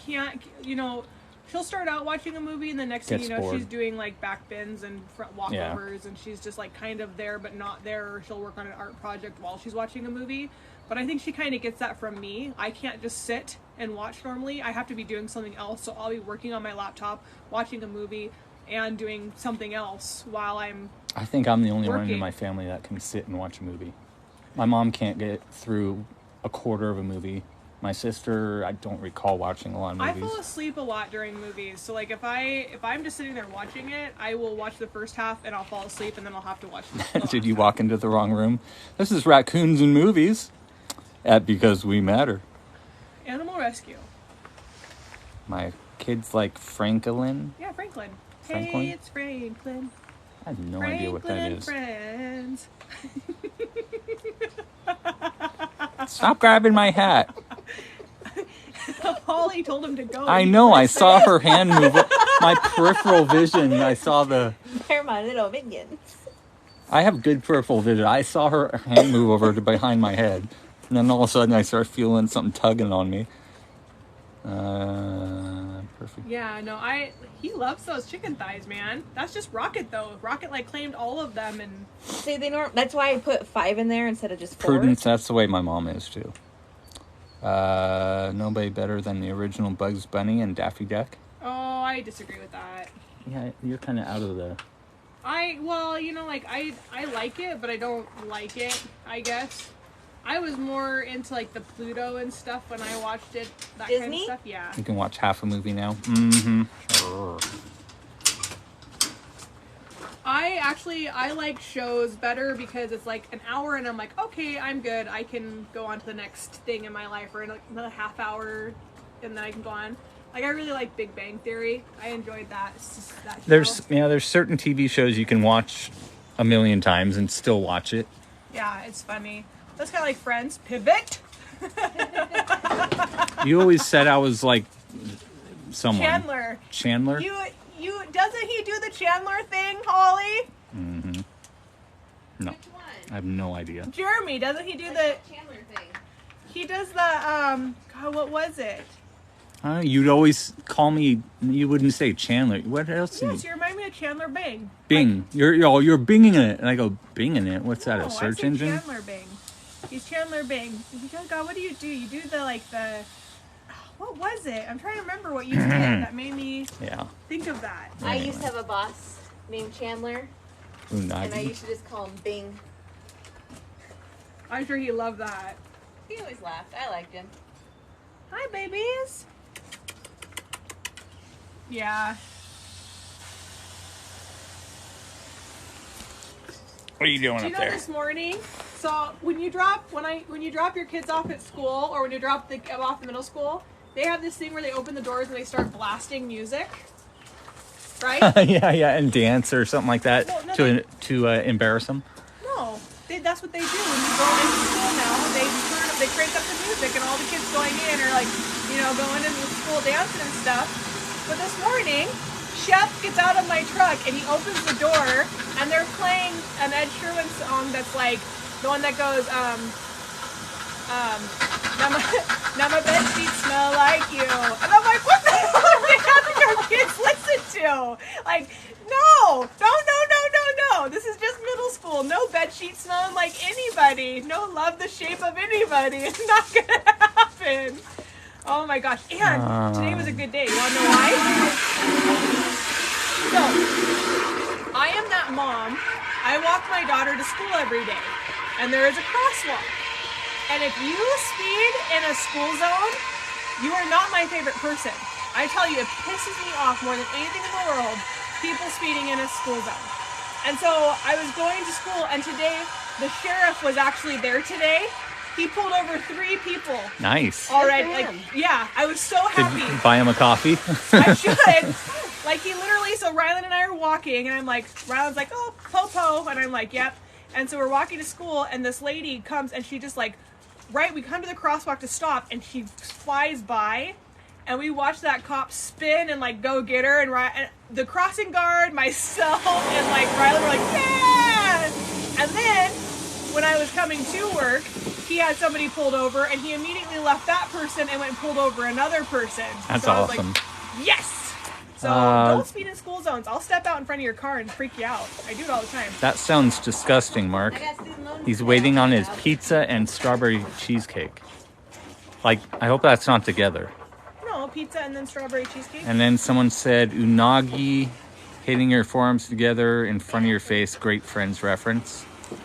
S2: can't, she'll start out watching a movie and the next thing
S1: Gets
S2: you know,
S1: bored.
S2: she's doing like back bends and front walkovers and she's just like kind of there but not there, or she'll work on an art project while she's watching a movie. But I think she kind of gets that from me. I can't just sit and watch normally. I have to be doing something else. So I'll be working on my laptop, watching a movie, and doing something else while I'm
S1: I think I'm the only one in
S2: working.
S1: my family that can sit and watch a movie. My mom can't get through a quarter of a movie. My sister, I don't recall watching a lot of
S2: I
S1: movies.
S2: fall asleep a lot during movies. So like if I'm just sitting there watching it, I will watch the first half and I'll fall asleep and then I'll have to watch the
S1: Did you walk into the wrong room? This is Raccoons and Movies at Because We Matter.
S2: Animal Rescue.
S1: My kids like Franklin.
S2: Yeah, Franklin.
S1: Franklin?
S2: Hey, it's Franklin.
S1: I have no idea what that is.
S2: Friends.
S1: Stop grabbing my hat.
S2: Polly told him to go.
S1: I know, I saw her hand move. My peripheral vision, I saw
S3: They're my little minions.
S1: I have good peripheral vision. I saw her hand move over to behind my head. And then all of a sudden I start feeling something tugging on me. Perfect.
S2: Yeah, no, he loves those chicken thighs, man. That's just Rocket though. Rocket like claimed all of them and
S3: See, that's why I put 5 in there instead of just 4.
S1: Prudence, that's the way my mom is too. Nobody better than the original Bugs Bunny and Daffy Duck.
S2: Oh, I disagree with that.
S1: Yeah, you're kind of out of the...
S2: Well, you know, like, I like it, but I don't like it, I guess. I was more into, like, the Pluto and stuff when I watched it. That kind of
S3: Disney?
S2: stuff, yeah.
S1: You can watch half a movie now. Mm-hmm.
S2: I like shows better because it's like an hour and I'm like, okay, I'm good. I can go on to the next thing in my life, or another half hour and then I can go on. Like, I really like Big Bang Theory. I enjoyed that. It's just that show.
S1: There's certain TV shows you can watch a million times and still watch it.
S2: Yeah, it's funny. That's kind of like Friends. Pivot.
S1: You always said I was like someone.
S2: Chandler. You doesn't he do the Chandler thing, Holly?
S1: Mm-hmm. No.
S3: Which one?
S1: I have no idea.
S2: Jeremy, doesn't he do the
S3: Chandler thing?
S2: he does the God, what was it?
S1: You'd always call me. You wouldn't say Chandler. What else?
S2: Yes, you remind me of Chandler Bing.
S1: Bing. You're binging it, and I go binging it. What's that? A search
S2: I say
S1: engine?
S2: Chandler Bing. He's Chandler Bing. God, what do? You do the what was it? I'm trying to remember what you did that made me think of that.
S3: I used to have a boss named Chandler, and I used to just call him Bing.
S2: I'm sure he loved that.
S3: He always laughed. I liked him.
S2: Hi, babies. Yeah.
S1: What are you doing
S2: Do you
S1: up
S2: know
S1: there?
S2: this morning? So when you drop your kids off at school, or when you drop them off the middle school, they have this thing where they open the doors and they start blasting music, right?
S1: yeah, and dance or something like that to embarrass them.
S2: No, that's what they do when you go into school now. They crank up the music, and all the kids going in are like, going into the school dancing and stuff. But this morning, Chef gets out of my truck and he opens the door, and they're playing an Ed Sheeran song that's like the one that goes, now my bed sheets smell like you. And I'm like, what the hell are they having our kids listen to? Like, no. This is just middle school. No bed sheets smelling like anybody. No love the shape of anybody. It's not gonna happen. Oh my gosh. And today was a good day. You wanna know why? So, I am that mom. I walk my daughter to school every day. And there is a crosswalk. And if you speed in a school zone, you are not my favorite person. I tell you, it pisses me off more than anything in the world, people speeding in a school zone. And so I was going to school, and today the sheriff was actually there today. He pulled over 3 people.
S1: Nice.
S2: Already. I was so happy.
S1: Did you buy him a coffee?
S2: I should. He literally, so Rylan and I are walking, and I'm like, Rylan's like, oh, po-po, and I'm like, yep. And so we're walking to school, and this lady comes, and she just we come to the crosswalk to stop, and she flies by, and we watch that cop spin and go get her, and the crossing guard, myself, and Rylan were like, yeah! And then when I was coming to work, he had somebody pulled over, and he immediately left that person and went and pulled over another person.
S1: That's
S2: so
S1: awesome.
S2: I was like, yes! So don't speed in school zones. I'll step out in front of your car and freak you out. I do it all the time.
S1: That sounds disgusting, Mark. He's waiting on his pizza and strawberry cheesecake. I hope that's not together.
S2: No, pizza and then strawberry cheesecake.
S1: And then someone said, unagi, hitting your forearms together in front of your face, great Friends reference.
S3: Can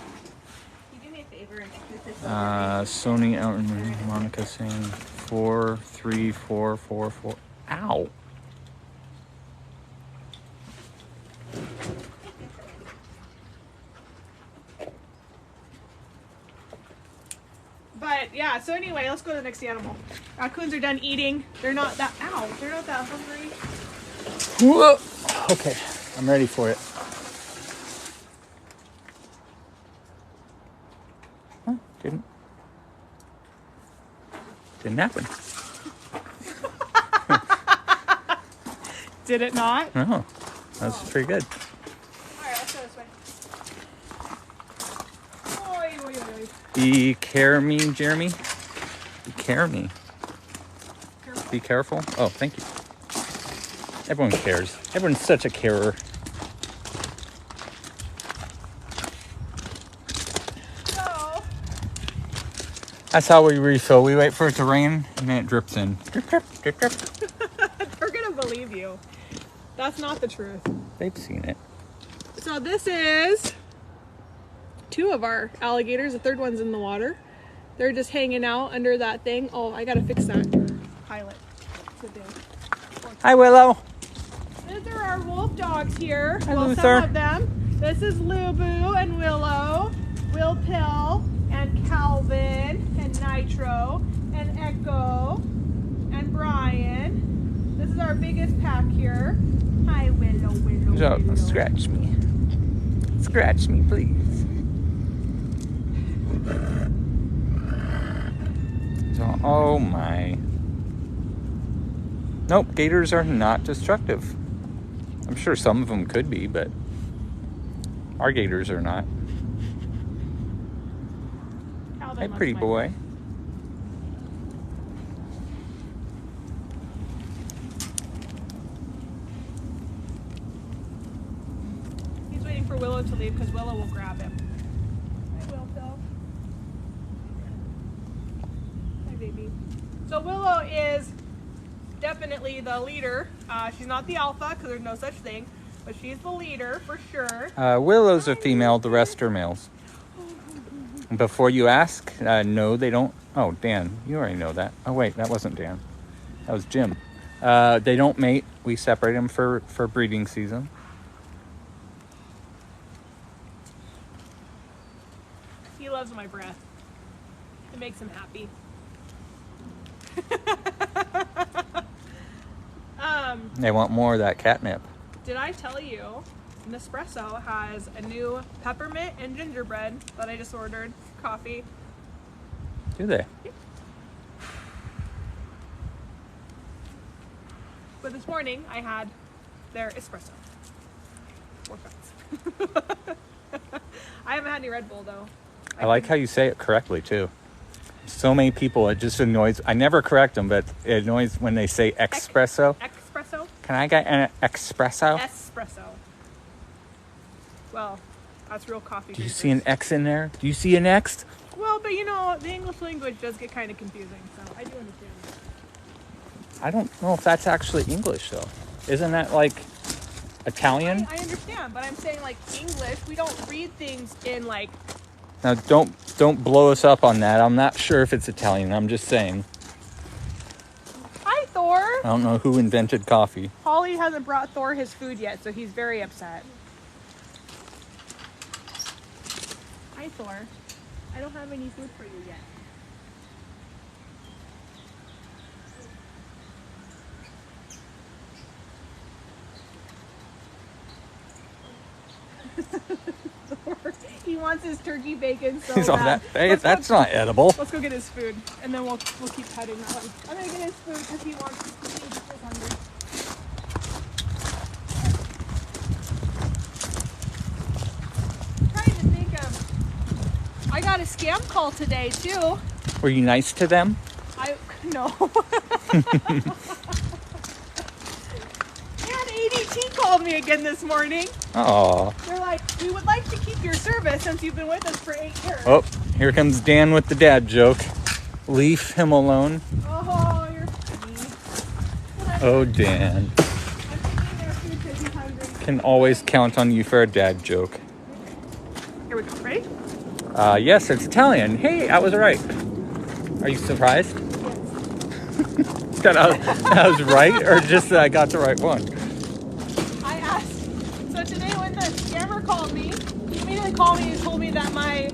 S3: you do me a favor and put this
S1: Sony, Elton, Monica saying 4, 3, 4, 4, 4. Ow.
S2: But yeah, so anyway, let's go to the next animal. Raccoons are done eating. They're not that hungry.
S1: Whoa. Okay, I'm ready for it. Huh, didn't happen.
S2: Did it not?
S1: No, that's pretty good.
S2: Alright, let's go this way. Oy, oy, oy, oy.
S1: Be care me, Jeremy. Be care me.
S2: Careful.
S1: Be careful. Oh, thank you. Everyone cares. Everyone's such a carer.
S2: So,
S1: That's how we refill. We wait for it to rain, and then it drips in. Drip, drip, drip, drip.
S2: They're gonna believe you. That's not the truth.
S1: They've seen it.
S2: So this is 2 of our alligators. The third one's in the water. They're just hanging out under that thing. Oh, I gotta fix that pilot.
S1: Hi, Willow.
S2: These are our wolf dogs here.
S1: Hi,
S2: well,
S1: Luther.
S2: some of them. This is Lubu and Willow, Will Pill and Calvin and Nitro and Echo and Brian. This is our biggest pack here. Hi, Willow, Willow,
S1: So,
S2: Willow.
S1: scratch me. Scratch me, please. So, oh my. Nope, gators are not destructive. I'm sure some of them could be, but our gators are not.
S2: Calvin
S1: Hey,
S2: loves
S1: pretty
S2: my-
S1: boy.
S2: He's waiting for Willow to leave because Willow will grab him. Hi, Will Pill. Hi, baby. So Willow is definitely the leader. She's not the alpha because there's no such thing, but she's the leader for sure.
S1: Willow's a female, the rest are males. Before you ask, no, they don't. Oh, Dan, you already know that. Oh, wait, that wasn't Dan. That was Jim. They don't mate. We separate them for breeding season.
S2: He loves my breath. It makes him happy.
S1: They want more of that catnip.
S2: Did I tell you Nespresso has a new peppermint and gingerbread that I just ordered coffee?
S1: Do they?
S2: But this morning I had their espresso. 4 cups. I haven't had any Red Bull though.
S1: I like how you say it correctly, too. So many people, it just annoys. I never correct them, but it annoys when they say espresso.
S2: Espresso?
S1: Can I get an espresso?
S2: Espresso. Well, that's real coffee.
S1: Do you see an X in there? Do you see an X?
S2: Well, but you know, the English language does get kind of confusing, so I do understand.
S1: I don't know if that's actually English, though. Isn't that like Italian?
S2: I understand, but I'm saying like English, we don't read things in like.
S1: Now, don't blow us up on that. I'm not sure if it's Italian. I'm just saying.
S2: Hi, Thor.
S1: I don't know who invented coffee.
S2: Holly hasn't brought Thor his food yet, so he's very upset. Hi, Thor. I don't have any food for you yet. He wants his turkey bacon so
S1: He's on
S2: bad.
S1: that. Hey, that's not edible.
S2: Let's go get his food, and then we'll keep petting that one. I'm gonna get his food because he wants his food. He's so hungry. I'm trying to think of. I got a scam call today too.
S1: Were you nice to them?
S2: No. And ADT called me again this morning.
S1: Oh.
S2: They're like, we would like to keep your service since you've been with us for 8 years.
S1: Oh, here comes Dan with the dad joke. Leave him alone.
S2: Oh, you're funny.
S1: Oh, Dan.
S2: I'm taking their food because he's hungry.
S1: Can always count on you for a dad joke.
S2: Here we go. Ready?
S1: Yes, it's Italian. Hey, I was right. Are you surprised?
S2: Yes.
S1: That I was right, or just that I got the right one?
S2: I asked. So today when the scammer called me, he immediately called me and told me that my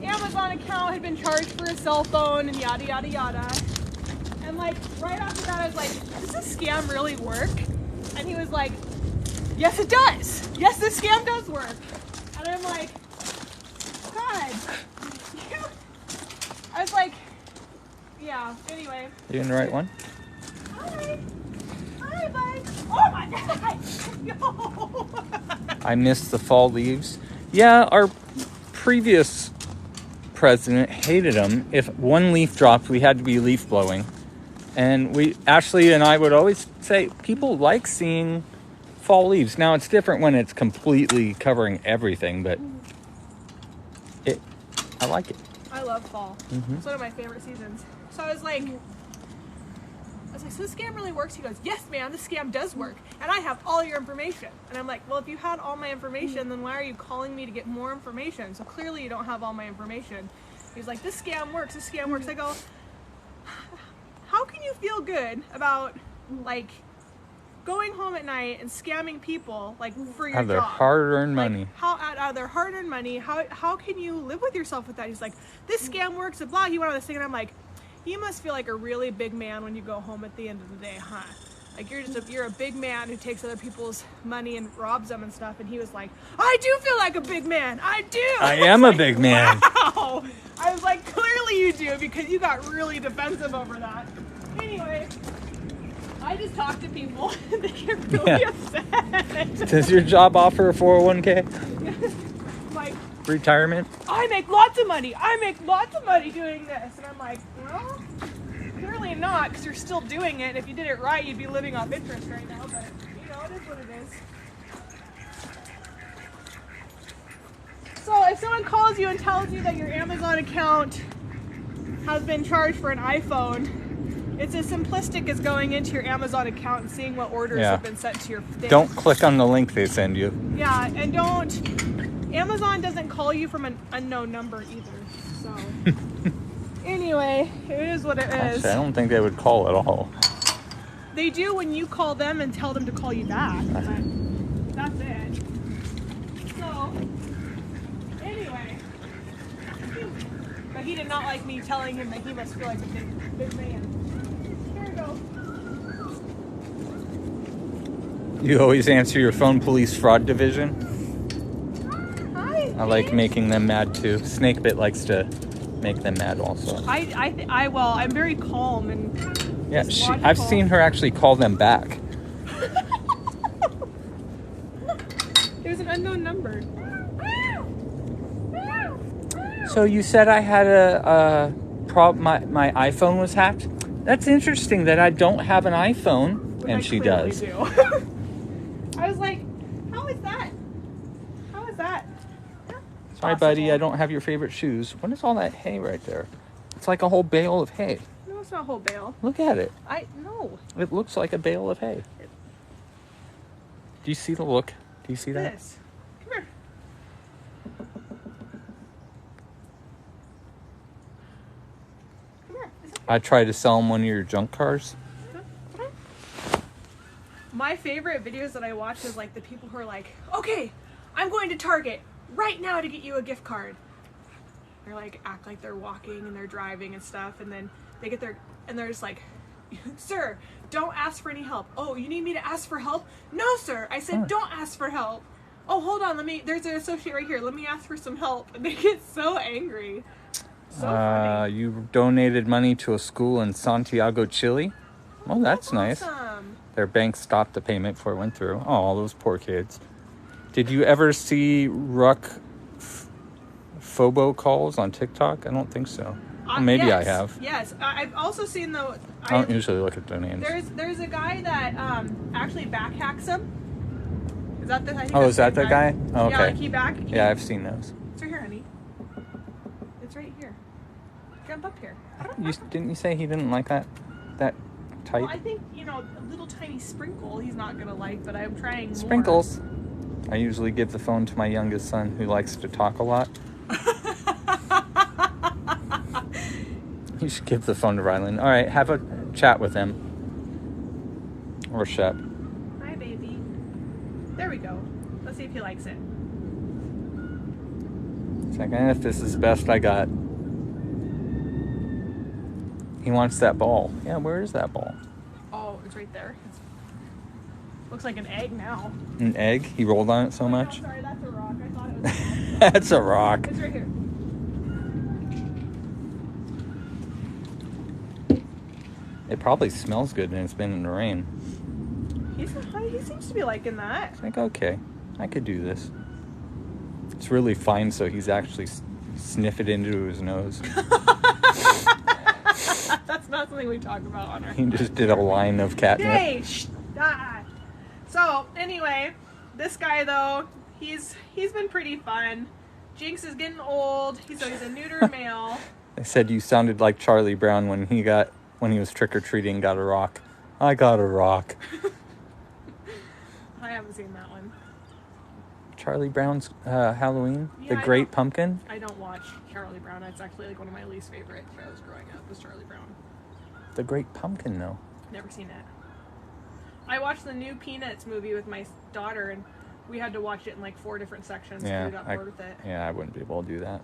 S2: Amazon account had been charged for a cell phone and yada yada yada. And like right after that I was like, does this scam really work? And he was like, yes it does. Yes, this scam does work. And I'm like, God. I was like, yeah, anyway.
S1: You in the right one?
S2: Hi. Hi, bud. Oh my God. No.
S1: I missed the fall leaves. Yeah, our previous president hated them. If one leaf dropped, we had to be leaf blowing. And Ashley and I would always say, people like seeing fall leaves. Now, it's different when it's completely covering everything, but I like it.
S2: I love fall.
S1: Mm-hmm.
S2: It's one of my favorite seasons. So I was like, so this scam really works? He goes, yes, ma'am, this scam does work. And I have all your information. And I'm like, well, if you had all my information, then why are you calling me to get more information? So clearly you don't have all my information. He's like, this scam works, this scam works. I go, how can you feel good about, like, going home at night and scamming people, like, for your
S1: Out of their
S2: job?
S1: hard-earned
S2: Like,
S1: money.
S2: out of their hard-earned money, how can you live with yourself with that? He's like, this scam works, and blah. He went on this thing, and I'm like, you must feel like a really big man when you go home at the end of the day, huh? Like, you're a big man who takes other people's money and robs them and stuff. And he was like, I do feel like a big man. I do.
S1: I am a big man.
S2: Wow. I was like, clearly you do, because you got really defensive over that. Anyway, I just talk to people and they get really upset.
S1: Does your job offer a 401k?
S2: Like,
S1: Retirement?
S2: I make lots of money. I make lots of money doing this. And I'm like, well, clearly not, because you're still doing it. If you did it right, you'd be living off interest right now. But, you know, it is what it is. So if someone calls you and tells you that your Amazon account has been charged for an iPhone, it's as simplistic as going into your Amazon account and seeing what orders have been sent to your thing.
S1: Don't click on the link they send you.
S2: Yeah, and Amazon doesn't call you from an unknown number either. So anyway, it is what it is.
S1: Actually, I don't think they would call at all.
S2: They do when you call them and tell them to call you back. But that's it. So anyway, but he did not like me telling him that he must feel like a big man. Here we go.
S1: You always answer your phone police fraud division.
S2: Hi.
S1: I like making them mad too. Snakebit likes to make them mad also.
S2: I'm very calm and
S1: Yeah,
S2: logical.
S1: I've seen her actually call them back.
S2: There's an unknown number.
S1: So you said I had a my iPhone was hacked? That's interesting that I don't have an iPhone.
S2: Which
S1: And
S2: I
S1: she
S2: clearly
S1: does.
S2: do. I was like, how is that? How is that?
S1: Sorry, buddy, I don't have your favorite shoes. What is all that hay right there? It's like a whole bale of hay.
S2: No, it's not a whole bale.
S1: Look at it.
S2: No.
S1: It looks like a bale of hay. Do you see the look? Do you see that?
S2: This. Come here. Come here. Is it-
S1: I tried to sell him one of your junk cars.
S2: My favorite videos that I watch is like the people who are like, okay, I'm going to Target right now to get you a gift card. They're like, act like they're walking and they're driving and stuff, and then they get their, and they're just like, sir, don't ask for any help. Oh, you need me to ask for help? No, sir. I said, don't ask for help. Oh, hold on. There's an associate right here. Let me ask for some help. And they get so angry. So funny.
S1: You donated money to a school in Santiago, Chile. Oh, that's nice.
S2: Awesome.
S1: Their bank stopped the payment before it went through. Oh, those poor kids. Did you ever see Phobo calls on TikTok? I don't think so. Well, maybe
S2: yes,
S1: I have.
S2: Yes. I've also seen the...
S1: I don't usually look at their names.
S2: There's a guy that actually backhacks him. Is that the... I think
S1: Oh,
S2: that's
S1: is that the guy? Oh,
S2: Yeah,
S1: okay.
S2: like
S1: Yeah, I've seen those.
S2: It's right here, honey. It's right here. Jump up here.
S1: Didn't you say he didn't like that type?
S2: Well, I think, a little tiny sprinkle he's not going to like, but I'm trying more.
S1: Sprinkles. I usually give the phone to my youngest son who likes to talk a lot. You should give the phone to Rylan. All right, have a chat with him. Or Shep.
S2: Hi, baby. There we go. Let's see if he likes it.
S1: Second, if this is the best I got. He wants that ball. Yeah, where is that ball?
S2: Oh, it's right there. Looks like an egg now.
S1: An egg? He rolled on it so much?
S2: No, sorry, that's a rock. I thought it was a ball.
S1: That's a rock.
S2: It's right here.
S1: It probably smells good and it's been in the rain.
S2: He seems to be liking that.
S1: It's like, okay, I could do this. It's really fine, so he's actually sniff it into his nose.
S2: That's not something we talk about on our...
S1: He just did a line of catnip.
S2: Hey, shh, So, anyway, this guy, though, he's been pretty fun. Jinx is getting old. He's a neuter male.
S1: They said you sounded like Charlie Brown when he was trick-or-treating, got a rock. I got a rock.
S2: I haven't seen that one.
S1: Charlie Brown's Halloween?
S2: Yeah,
S1: The Great Pumpkin?
S2: I don't watch Charlie Brown. It's actually like one of my least favorite shows growing up was Charlie Brown.
S1: The Great Pumpkin, though.
S2: Never seen it. I watched the new Peanuts movie with my daughter, and we had to watch it in like 4 different sections.
S1: Yeah,
S2: We got bored with it.
S1: Yeah, I wouldn't be able to do that.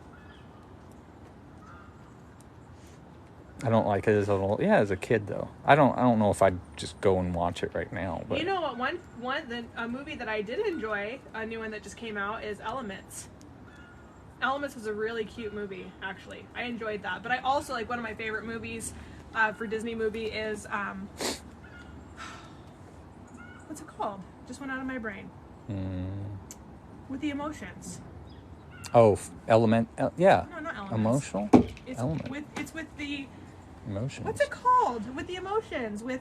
S1: I don't like it as a kid though. I don't know if I'd just go and watch it right now. But
S2: you know what? A movie that I did enjoy, a new one that just came out, is Elements. Elements was a really cute movie, actually. I enjoyed that. But I also like one of my favorite movies for Disney movie is what's it called? Just went out of my brain. With the emotions.
S1: Oh, Element. Yeah.
S2: No, not Elements.
S1: Emotional.
S2: It's
S1: Element.
S2: It's with the.
S1: Emotions.
S2: What's it called? With the emotions. With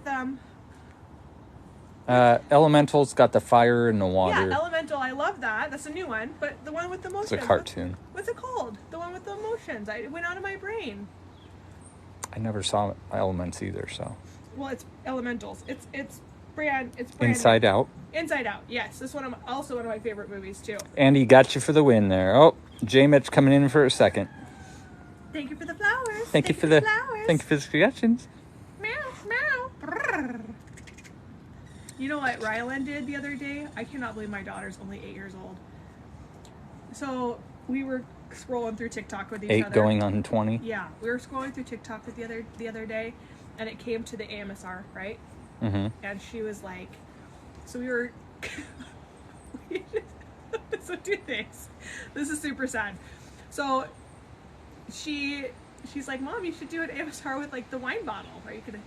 S1: Elemental's got the fire and the water.
S2: Yeah, Elemental. I love that. That's a new one. But the one with the emotions.
S1: It's a cartoon.
S2: What's it called? The one with the emotions. It went out of my brain.
S1: I never saw Elements either, so.
S2: Well, it's Elementals. It's brand.
S1: Inside Out.
S2: Inside Out. Yes, this one also one of my favorite movies too.
S1: Andy got you for the win there. Oh, J Mitch coming in for a second.
S2: Thank you for the flowers.
S1: Thank you for the
S2: flowers.
S1: Thank you for the suggestions.
S2: Meow, meow. Brrr. You know what Rylan did the other day? I cannot believe my daughter's only 8 years old. So we were scrolling through TikTok with each
S1: 8
S2: other.
S1: going on 20.
S2: Yeah, we were scrolling through TikTok with the other day, and it came to the AMSR, right?
S1: Mm-hmm.
S2: And she was like, so we were. So 2 things. This is super sad. So she's like, Mom, you should do an AMSR with like the wine bottle, or you could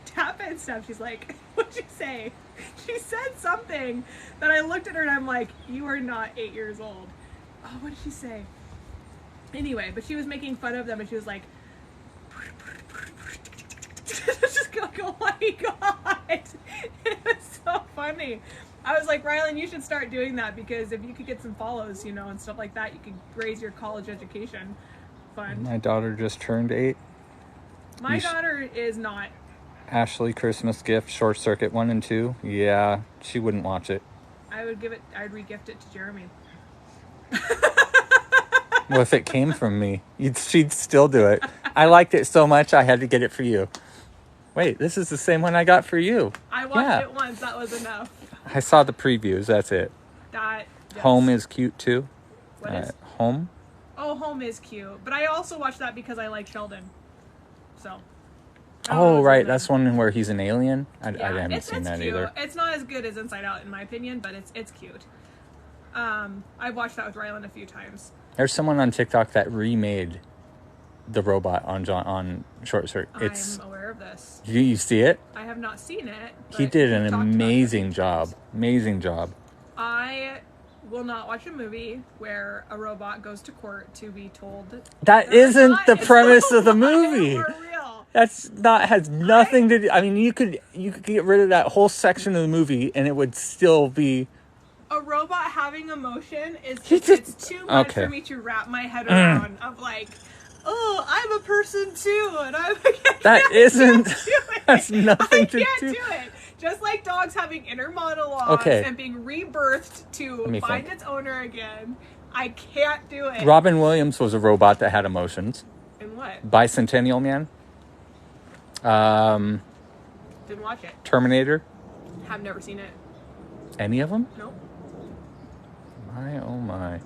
S2: tap it and stuff. She's like, what'd she say? She said something that I looked at her and I'm like, you are not 8 years old. Oh, what did she say? Anyway, but she was making fun of them and she was like, just go, oh my God. It was so funny. I was like, Rylan, you should start doing that because if you could get some follows, and stuff like that, you could raise your college education fund.
S1: My daughter just turned 8.
S2: My daughter is not.
S1: Ashley Christmas gift, Short Circuit 1 and 2. Yeah, she wouldn't watch it.
S2: I'd re-gift it to Jeremy.
S1: Well, if it came from me, she'd still do it. I liked it so much, I had to get it for you. Wait, this is the same one I got for you.
S2: I watched it once. That was enough.
S1: I saw the previews. That's it.
S2: Yes.
S1: Home is cute too.
S2: What is?
S1: Home.
S2: Oh, Home is cute. But I also watched that because I like Sheldon. So.
S1: Oh, right. That's one where he's an alien. I haven't seen that
S2: cute.
S1: either.
S2: It's not as good as Inside Out, in my opinion, but it's cute. I've watched that with Rylan a few times.
S1: There's someone on TikTok that remade the robot on Short Circuit.
S2: I'm aware of this.
S1: You see it?
S2: I have not seen it.
S1: He did an amazing job. Amazing job.
S2: I will not watch a movie where a robot goes to court to be told
S1: that isn't the premise of the movie.
S2: Or real.
S1: Has nothing to do. I mean, you could get rid of that whole section of the movie and it would still be.
S2: A robot having emotion it's too much for me to wrap my head around. Of like, oh, I'm a person too, and
S1: that's nothing to do.
S2: I can't do it. Just like dogs having inner monologues and being rebirthed to find its owner again. I can't do it.
S1: Robin Williams was a robot that had emotions.
S2: In what?
S1: Bicentennial Man.
S2: Didn't watch it.
S1: Terminator.
S2: Have never seen it.
S1: Any of them?
S2: Nope.
S1: My, oh my.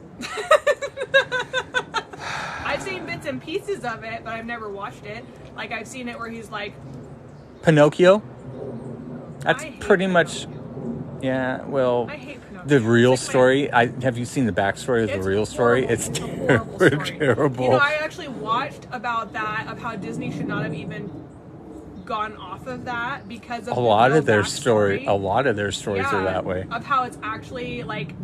S2: I've seen bits and pieces of it, but I've never watched it. Like, I've seen it where he's like...
S1: Pinocchio? That's pretty
S2: much...
S1: Yeah, well...
S2: I hate Pinocchio.
S1: The real story... Have you seen the backstory of the real story? It's terrible.
S2: I actually watched about that, of how Disney should not have even gone off of that because of
S1: a lot of their stories are that way.
S2: Of how it's actually like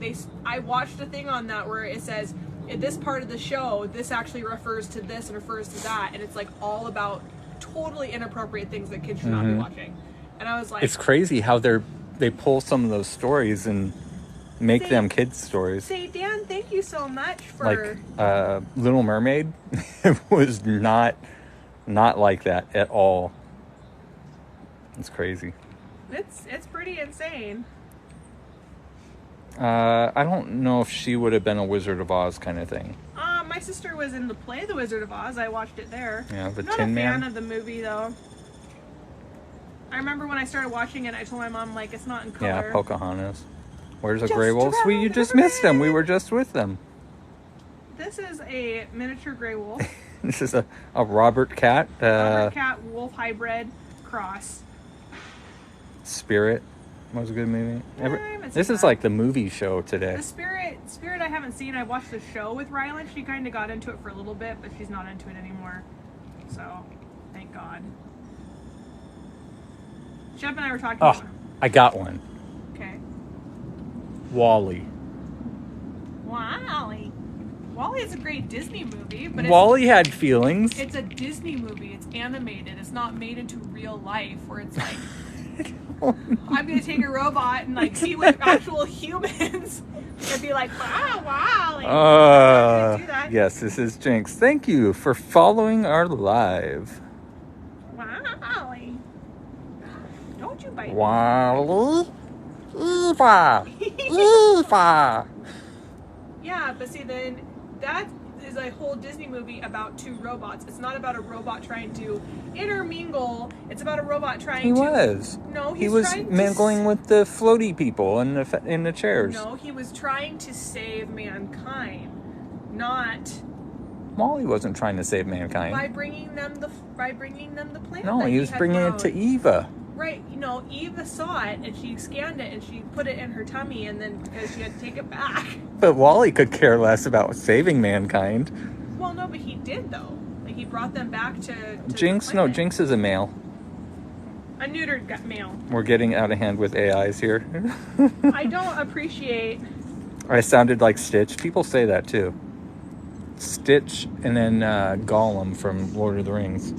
S2: I watched a thing on that where it says in this part of the show this actually refers to this and refers to that, and it's like all about totally inappropriate things that kids should not be watching. And I was like,
S1: it's crazy how they pull some of those stories and make
S2: Say-
S1: them kids stories.
S2: Say, Dan, thank you so much for...
S1: Like Little Mermaid was not like that at all. It's crazy.
S2: It's pretty insane.
S1: I don't know if she would have been a Wizard of Oz kind of thing.
S2: My sister was in the play The Wizard of Oz. I watched it there.
S1: Yeah, the
S2: Not
S1: Tin
S2: a
S1: Man.
S2: fan of the movie, though. I remember when I started watching it, I told my mom, like, it's not in color.
S1: Yeah, Pocahontas. Where's a
S2: Just
S1: gray wolf?
S2: around
S1: You
S2: the
S1: just missed them. We
S2: river.
S1: were just with them.
S2: This is a miniature gray wolf.
S1: This is a Robert cat.
S2: Robert cat wolf hybrid cross.
S1: Spirit was a good movie.
S2: I haven't
S1: This
S2: seen
S1: is
S2: that.
S1: like the movie show today.
S2: The Spirit I haven't seen. I watched the show with Rylan. She kind of got into it for a little bit, but she's not into it anymore. So, thank God. Shep and I were talking
S1: Oh,
S2: about...
S1: I got one.
S2: Okay.
S1: Wall-E.
S2: Wall-E. Wall-E is a great Disney movie, but
S1: Wall-E had feelings.
S2: it's a Disney movie. It's animated. It's not made into real life where it's like, I'm going to take a robot and like see with actual humans and be like, wow, Wall-E. I'm not gonna do that.
S1: Yes, this is Jinx. Thank you for following our live.
S2: Wall-E. Don't you bite me.
S1: Wall-E. Eva. Eva.
S2: Yeah, but see, then that is a whole Disney movie about two robots. It's not about a robot trying to intermingle. It's about a robot trying
S1: He
S2: to...
S1: was.
S2: No,
S1: He was
S2: trying to
S1: mingling with the floaty people in the chairs.
S2: No, he was trying to save mankind, not
S1: Wall-E wasn't trying to save mankind.
S2: by bringing them the planet.
S1: No,
S2: that
S1: he was
S2: had
S1: bringing it to
S2: grown.
S1: Eva.
S2: Right, Eva saw it and she scanned it and she put it in her tummy, and then because she had to take it back.
S1: But Wall-E could care less about saving mankind.
S2: Well, no, but he did though. Like he brought them back to
S1: Jinx,
S2: the
S1: no,
S2: planet.
S1: Jinx is a male.
S2: A neutered male.
S1: We're getting out of hand with AIs here.
S2: I don't appreciate.
S1: I sounded like Stitch. People say that too. Stitch and then Gollum from Lord of the Rings.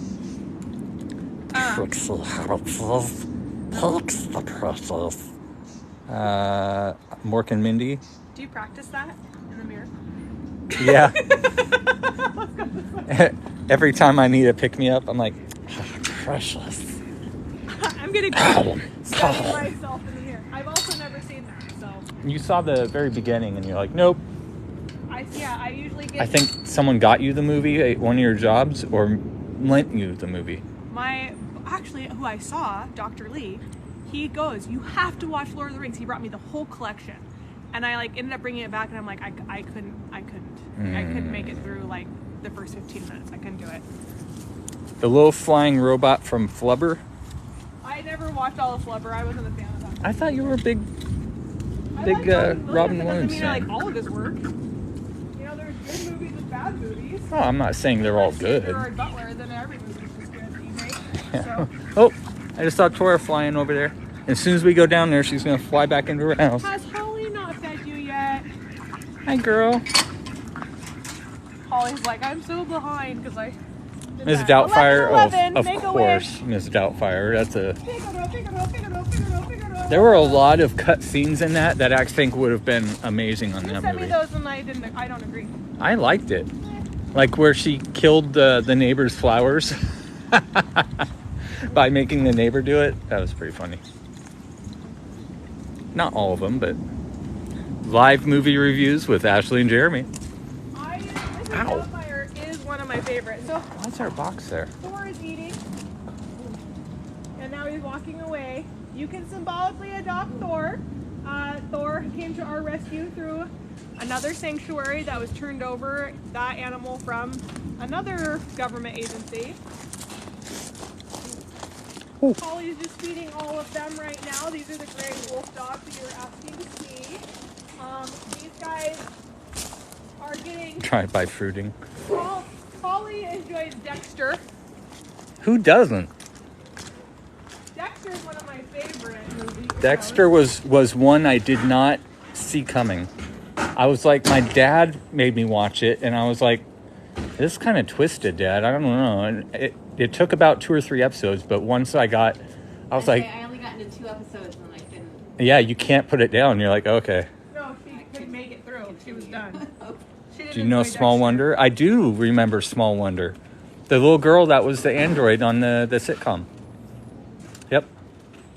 S1: Trixie Harris's takes the precious. Mork and Mindy.
S2: Do you practice that in the mirror?
S1: Yeah. Every time I need a pick me up, I'm like, precious.
S2: I'm gonna study myself in the mirror. I've also never seen that, so
S1: You saw the very beginning and you're like, nope.
S2: I usually get
S1: I think someone got you the movie at one of your jobs or lent you the movie.
S2: who I saw, Dr. Lee, he goes, you have to watch Lord of the Rings. He brought me the whole collection. And I ended up bringing it back, and I'm like, I couldn't I couldn't make it through like the first 15 minutes. I couldn't do it.
S1: The little flying robot from Flubber.
S2: I never watched all of Flubber. I wasn't a fan of that.
S1: I thought you were a big
S2: I
S1: big,
S2: like Robin
S1: Robin
S2: Williams.
S1: Williams
S2: That doesn't mean I
S1: fan.
S2: like all of his work. There's good movies and bad movies.
S1: Oh, I'm not saying they're all
S2: If
S1: good.
S2: Gerard Butler, then every movie's just good that you make.
S1: Yeah.
S2: So,
S1: Oh, I just saw Tora flying over there. As soon as we go down there, she's going to fly back into her house.
S2: has Holly not fed you yet?
S1: Hi, girl.
S2: Holly's like, I'm so behind because I. did
S1: Ms.
S2: that.
S1: Doubtfire,
S2: 11,
S1: of
S2: make a
S1: course,
S2: wish.
S1: Ms. Doubtfire. That's a.
S2: Figaro.
S1: There were a lot of cut scenes in that I think would have been amazing on
S2: You
S1: that
S2: sent me
S1: movie.
S2: those and I don't agree.
S1: I liked it. Like where she killed the neighbor's flowers by making the neighbor do it. That was pretty funny. Not all of them, but live movie reviews with Ashley and Jeremy.
S2: Mrs.
S1: Ow.
S2: Doubtfire is one of my favorites. So
S1: What's our box there?
S2: Thor is eating, and now he's walking away. You can symbolically adopt Thor. Thor came to our rescue through another sanctuary that was turned over, that animal from another government agency.
S1: Ooh.
S2: Holly's just feeding all of them right now. These are the gray wolf dogs that you were asking to see. These guys are getting...
S1: Try by fruiting.
S2: Holly enjoys Dexter.
S1: Who doesn't?
S2: Dexter is one of my favorite movies.
S1: Dexter was one I did not see coming. I was like, my dad made me watch it, and I was like, this is kind of twisted, Dad. I don't know. And it took about 2 or 3 episodes, but once I was like,
S3: I only got into 2 episodes and I couldn't.
S1: yeah, you can't put it down. You're like, okay.
S2: No, She was done. She didn't
S1: Do you know
S2: enjoy
S1: Small
S2: Dexter.
S1: Wonder? I do remember Small Wonder. The little girl that was the android on the sitcom. Yep.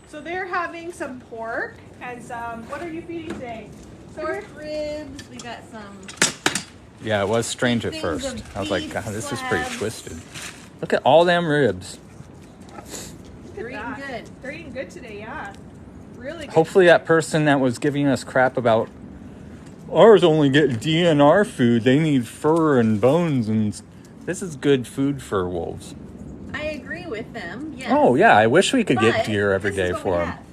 S2: So they're having some pork and some. What are you feeding today?
S3: Pork ribs. We got some.
S1: Yeah, it was strange at
S3: Things
S1: first.
S3: of
S1: I was like,
S3: beef
S1: God, this is pretty
S3: slabs.
S1: twisted. Look at all them ribs.
S3: They're eating
S2: that.
S3: good.
S2: They're eating good today, yeah. Really good.
S1: Hopefully that person that was giving us crap about ours only get DNR food. They need fur and bones, and this is good food for wolves.
S3: I agree with them. Yes.
S1: Oh yeah, I wish we could
S3: But
S1: get deer every
S3: this is
S1: day
S3: what
S1: for
S3: we
S1: them.
S3: have.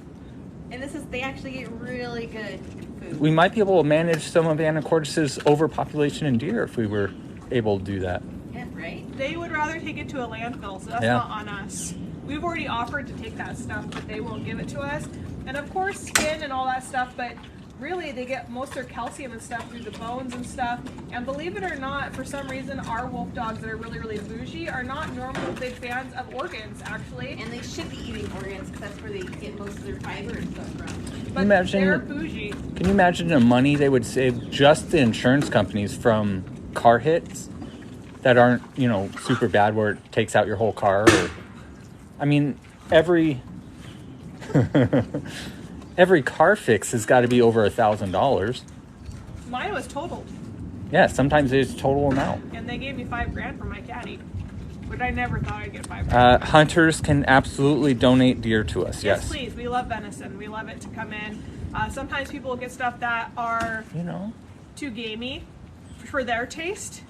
S3: And they actually get really good food.
S1: We might be able to manage some of Anacortes' overpopulation in deer if we were able to do that.
S3: Yeah, right?
S2: They would rather take it to a landfill, so that's
S1: Yeah.
S2: not on us. We've already offered to take that stuff, but they won't give it to us. And of course, skin and all that stuff, but really they get most of their calcium and stuff through the bones and stuff. And believe it or not, for some reason, our wolf dogs that are really, really bougie are not normal big fans of organs, actually.
S3: And they should be eating organs because that's where they get most of their fiber and stuff from.
S2: But
S1: imagine-
S2: they're bougie.
S1: Can you imagine the money they would save just the insurance companies from car hits that aren't, super bad where it takes out your whole car? Or, I mean, every car fix has got to be over $1,000.
S2: Mine was totaled,
S1: Yeah, sometimes it's total amount.
S2: and they gave me $5,000 for my caddy, which I never thought I'd get $5,000.
S1: Hunters can absolutely donate deer to us.
S2: Yes,
S1: Yes.
S2: please. We love venison. We love it to come in. Sometimes people get stuff that are too gamey for their taste,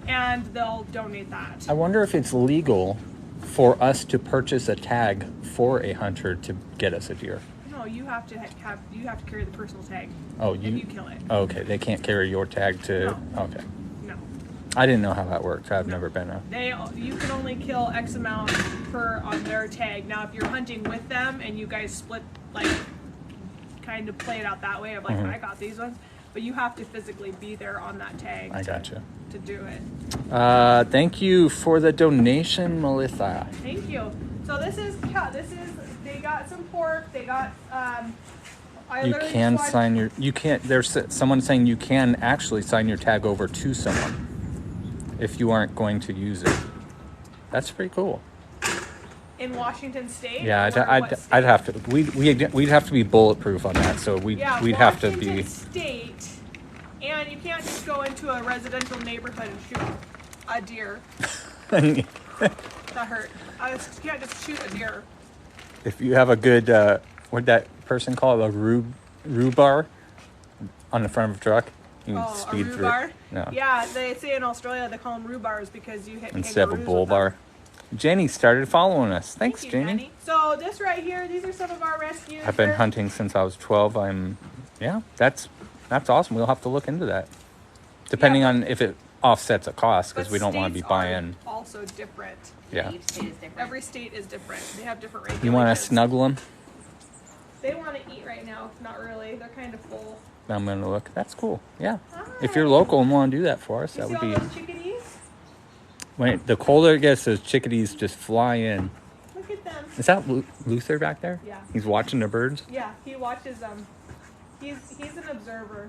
S2: and they'll donate that.
S1: I wonder if it's legal for us to purchase a tag for a hunter to get us a deer.
S2: No, you have to carry the personal tag.
S1: Oh,
S2: if you kill it.
S1: Okay, they can't carry your tag to.
S2: No.
S1: Okay,
S2: No,
S1: I didn't know how that worked. I've never been a.
S2: you can only kill X amount per on their tag. Now, if you're hunting with them and you guys split, kind of play it out that way of I got these ones, but you have to physically be there on that tag.
S1: I gotcha.
S2: To do it.
S1: Thank you for the donation, Melissa.
S2: Thank you. So they got some pork. They got
S1: You can sign your. You can't. There's someone saying you can actually sign your tag over to someone if you aren't going to use it. That's pretty cool.
S2: in Washington State.
S1: Yeah,
S2: or what state?
S1: I'd have to. We'd have to be bulletproof on that. So we'd have to be.
S2: Washington State, and you can't just go into a residential neighborhood and shoot a deer. That hurt. You can't just shoot a deer.
S1: If you have a good, what'd that person call it, a rhubarb on the front of a truck, you can speed
S2: a
S1: through.
S2: rhubarb?
S1: No.
S2: Yeah, they say in Australia they call them rhubarbs because you hit
S1: Instead of a
S2: kangaroos
S1: bull
S2: with them.
S1: bar. Jenny started following us. Thanks,
S2: Thank you,
S1: Jenny.
S2: Jenny. So this right here, these are some of our rescues.
S1: I've been
S2: They're-
S1: hunting since I was 12. That's awesome. We'll have to look into that. Depending on if it offsets a cost, because
S2: but
S1: we don't want to be
S2: states are
S1: buying.
S2: Also different.
S1: Yeah.
S3: Each state is different.
S2: Every state is different. They have different regulations.
S1: You want to snuggle them?
S2: They want to eat right now. Not really. They're kind of full.
S1: I'm going to look. That's cool. Yeah.
S2: Hi.
S1: If you're local and want to do that for us,
S2: You
S1: that
S2: see
S1: would
S2: all
S1: be.
S2: those chickadees?
S1: When the colder it gets, those chickadees just fly in.
S2: Look at them.
S1: Is that Luther back there?
S2: Yeah.
S1: He's watching the birds.
S2: Yeah, he watches them. He's an observer.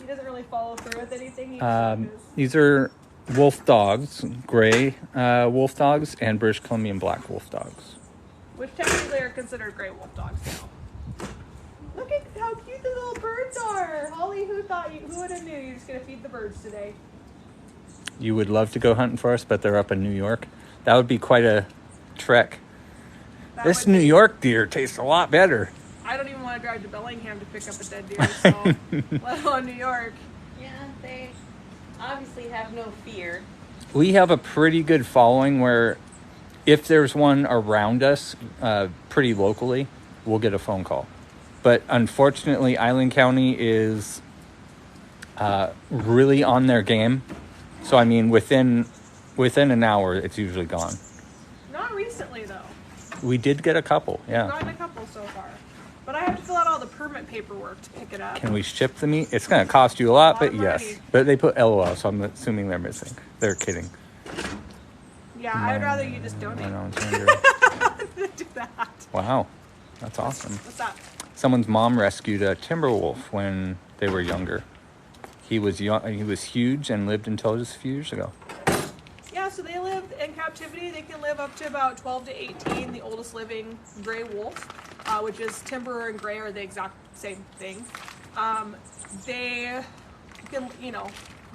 S2: He doesn't really follow through with anything. He just watches.
S1: These are wolf dogs, gray wolf dogs, and British Columbian black wolf dogs.
S2: Which technically are considered gray wolf dogs now. Look at how cute the little birds are. Holly, who would have knew you were just going to feed the birds today?
S1: You would love to go hunting for us, but they're up in New York. That would be quite a trek.
S2: That
S1: This
S2: would
S1: New
S2: be-
S1: York deer tastes a lot better.
S2: I don't even want to drive to Bellingham to pick up a dead deer, so let alone New York.
S3: Yeah, they obviously have no fear.
S1: We have a pretty good following where if there's one around us, pretty locally, we'll get a phone call. But unfortunately, Island County is really on their game. So, I mean, within an hour, it's usually gone.
S2: Not recently, though.
S1: We did get a couple,
S2: I've
S1: yeah.
S2: gotten a couple so far. But I have to fill out all the permit paperwork to pick it up.
S1: Can we ship the meat? It's going to cost you a lot, but
S2: Lot of
S1: yes.
S2: money.
S1: But they put LOL, so I'm assuming they're missing. They're kidding.
S2: Yeah, I'd rather you just donate.
S1: I know, it's under-
S2: Do that.
S1: Wow, that's awesome.
S2: What's up?
S1: Someone's mom rescued a timber wolf when they were younger. He was young. He was huge and lived until just a few years ago.
S2: Yeah, so they live in captivity. They can live up to about 12 to 18. The oldest living gray wolf, which is timber and gray are the exact same thing. They can,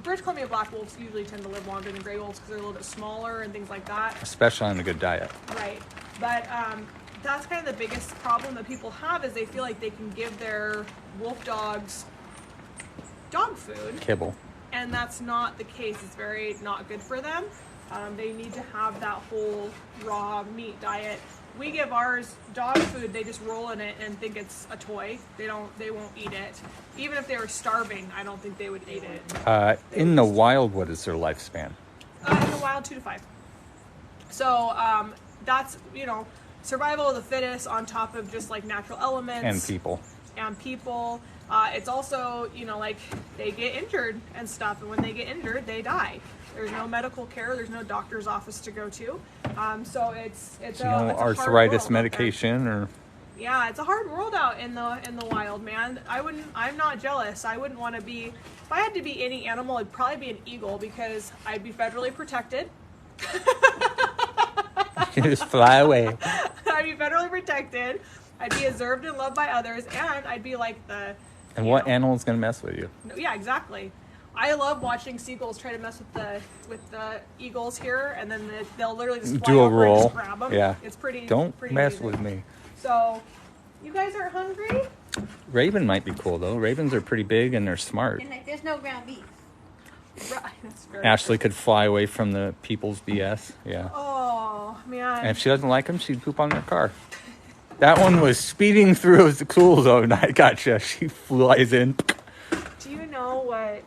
S2: British Columbia black wolves usually tend to live longer than gray wolves because they're a little bit smaller and things like that.
S1: Especially on a good diet.
S2: Right. But that's kind of the biggest problem that people have is they feel like they can give their wolf dogs dog food.
S1: Kibble.
S2: And that's not the case. It's very not good for them. They need to have that whole raw meat diet. We give ours dog food, they just roll in it and think it's a toy. They won't eat it. Even if they were starving, I don't think they would eat it.
S1: In the wild, what is their lifespan?
S2: In the wild, 2 to 5. So that's, survival of the fittest on top of just like natural elements. And people. It's also, like they get injured and stuff. And when they get injured, they die. There's no medical care. There's no doctor's office to go to. So it's
S1: no arthritis medication or.
S2: Yeah, it's a hard world out in the wild, man. I'm not jealous. I wouldn't want to be. If I had to be any animal, I'd probably be an eagle because I'd be federally protected.
S1: You can just fly away.
S2: I'd be federally protected. I'd be observed and loved by others, and I'd be like the.
S1: And what animal's gonna mess with you?
S2: Yeah, exactly. I love watching seagulls try to mess with the eagles here, and then they'll literally just fly
S1: do a
S2: over
S1: roll.
S2: and just grab them.
S1: Yeah,
S2: it's pretty.
S1: Don't
S2: pretty
S1: mess
S2: amazing.
S1: with me.
S2: So, you guys are hungry?
S1: Raven might be cool though. Ravens are pretty big and they're smart.
S3: And like, there's no ground beef.
S2: Right. That's very
S1: Ashley could fly away from the people's BS. Yeah.
S2: Oh man.
S1: And if she doesn't like them, she'd poop on their car. That one was speeding through the cool zone. I gotcha. She flies in.
S2: Do you know what?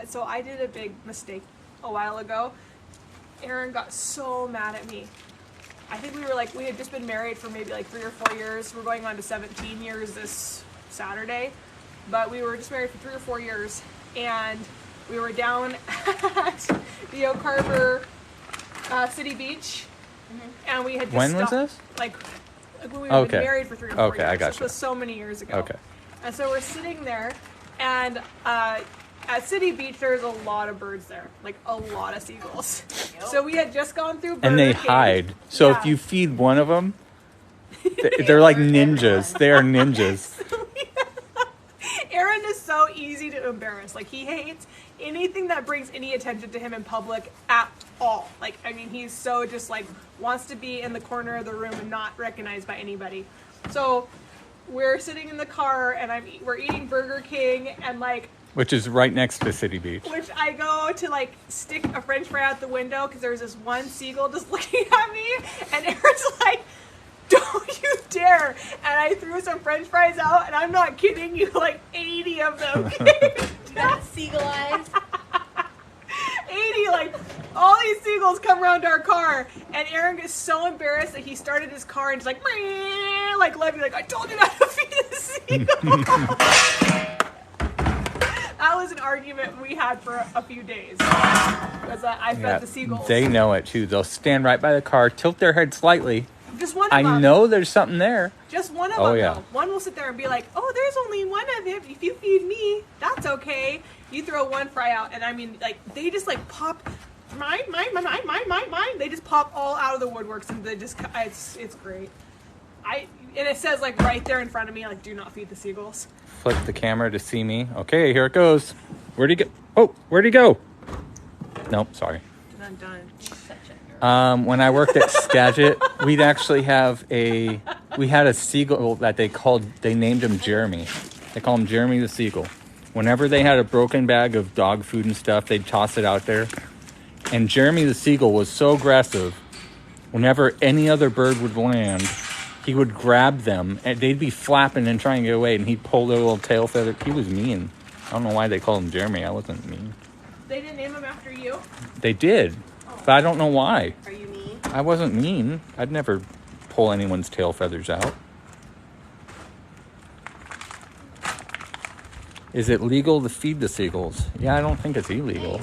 S2: So I did a big mistake a while ago. Aaron got so mad at me. I think we had just been married for maybe like 3 or 4 years. We're going on to 17 years this Saturday. But we were just married for 3 or 4 years. And we were down at the Oak Harbor City Beach. And we had just
S1: When was this?
S2: Like when we had been married for 3 or 4 years.
S1: I gotcha.
S2: This was so many years ago.
S1: Okay.
S2: And so we're sitting there, and at City Beach, there's a lot of birds there, like a lot of seagulls. So we had just gone through Burger
S1: And they
S2: King.
S1: hide. So
S2: Yeah.
S1: if you feed one of them, they're like ninjas. They are ninjas.
S2: Aaron is so easy to embarrass. Like, he hates anything that brings any attention to him in public at all. Like, I mean, he's so just like wants to be in the corner of the room and not recognized by anybody. So we're sitting in the car and we're eating Burger King and like.
S1: Which is right next to City Beach.
S2: Which I go to like stick a French fry out the window because there's this one seagull just looking at me, and Aaron's like, "Don't you dare!" And I threw some French fries out, and I'm not kidding you, like 80 of them.
S3: That's seagull eyes.
S2: 80, like all these seagulls come around our car, and Aaron gets so embarrassed that he started his car and just like Levy, like, I told you not to feed the seagull. That was an argument we had for a few days. Because I fed the seagulls.
S1: They know it too. They'll stand right by the car, tilt their head slightly.
S2: Just one of them.
S1: I know there's something there.
S2: Just one of them, though. One will sit there and be like, oh, there's only one of them. If you feed me, that's okay. You throw one fry out, and I mean, like, they just, like, pop, mine. They just pop all out of the woodworks, and they just, it's great. And it says, like, right there in front of me, like, do not feed the seagulls.
S1: Flip the camera to see me. Okay, here it goes. Where'd he go? Oh, where'd he go? Nope, sorry.
S2: I'm done.
S1: When I worked at Skagit, we'd actually we had a seagull that they named him Jeremy. They call him Jeremy the Seagull. Whenever they had a broken bag of dog food and stuff, they'd toss it out there. And Jeremy the Seagull was so aggressive, whenever any other bird would land, he would grab them, and they'd be flapping and trying to get away, and he'd pull their little tail feather. He was mean. I don't know why they called him Jeremy. I wasn't mean.
S2: They didn't name him after you?
S1: They did, but I don't know why.
S3: Are you mean?
S1: I wasn't mean. I'd never pull anyone's tail feathers out. Is it legal to feed the seagulls? Yeah, I don't think it's illegal.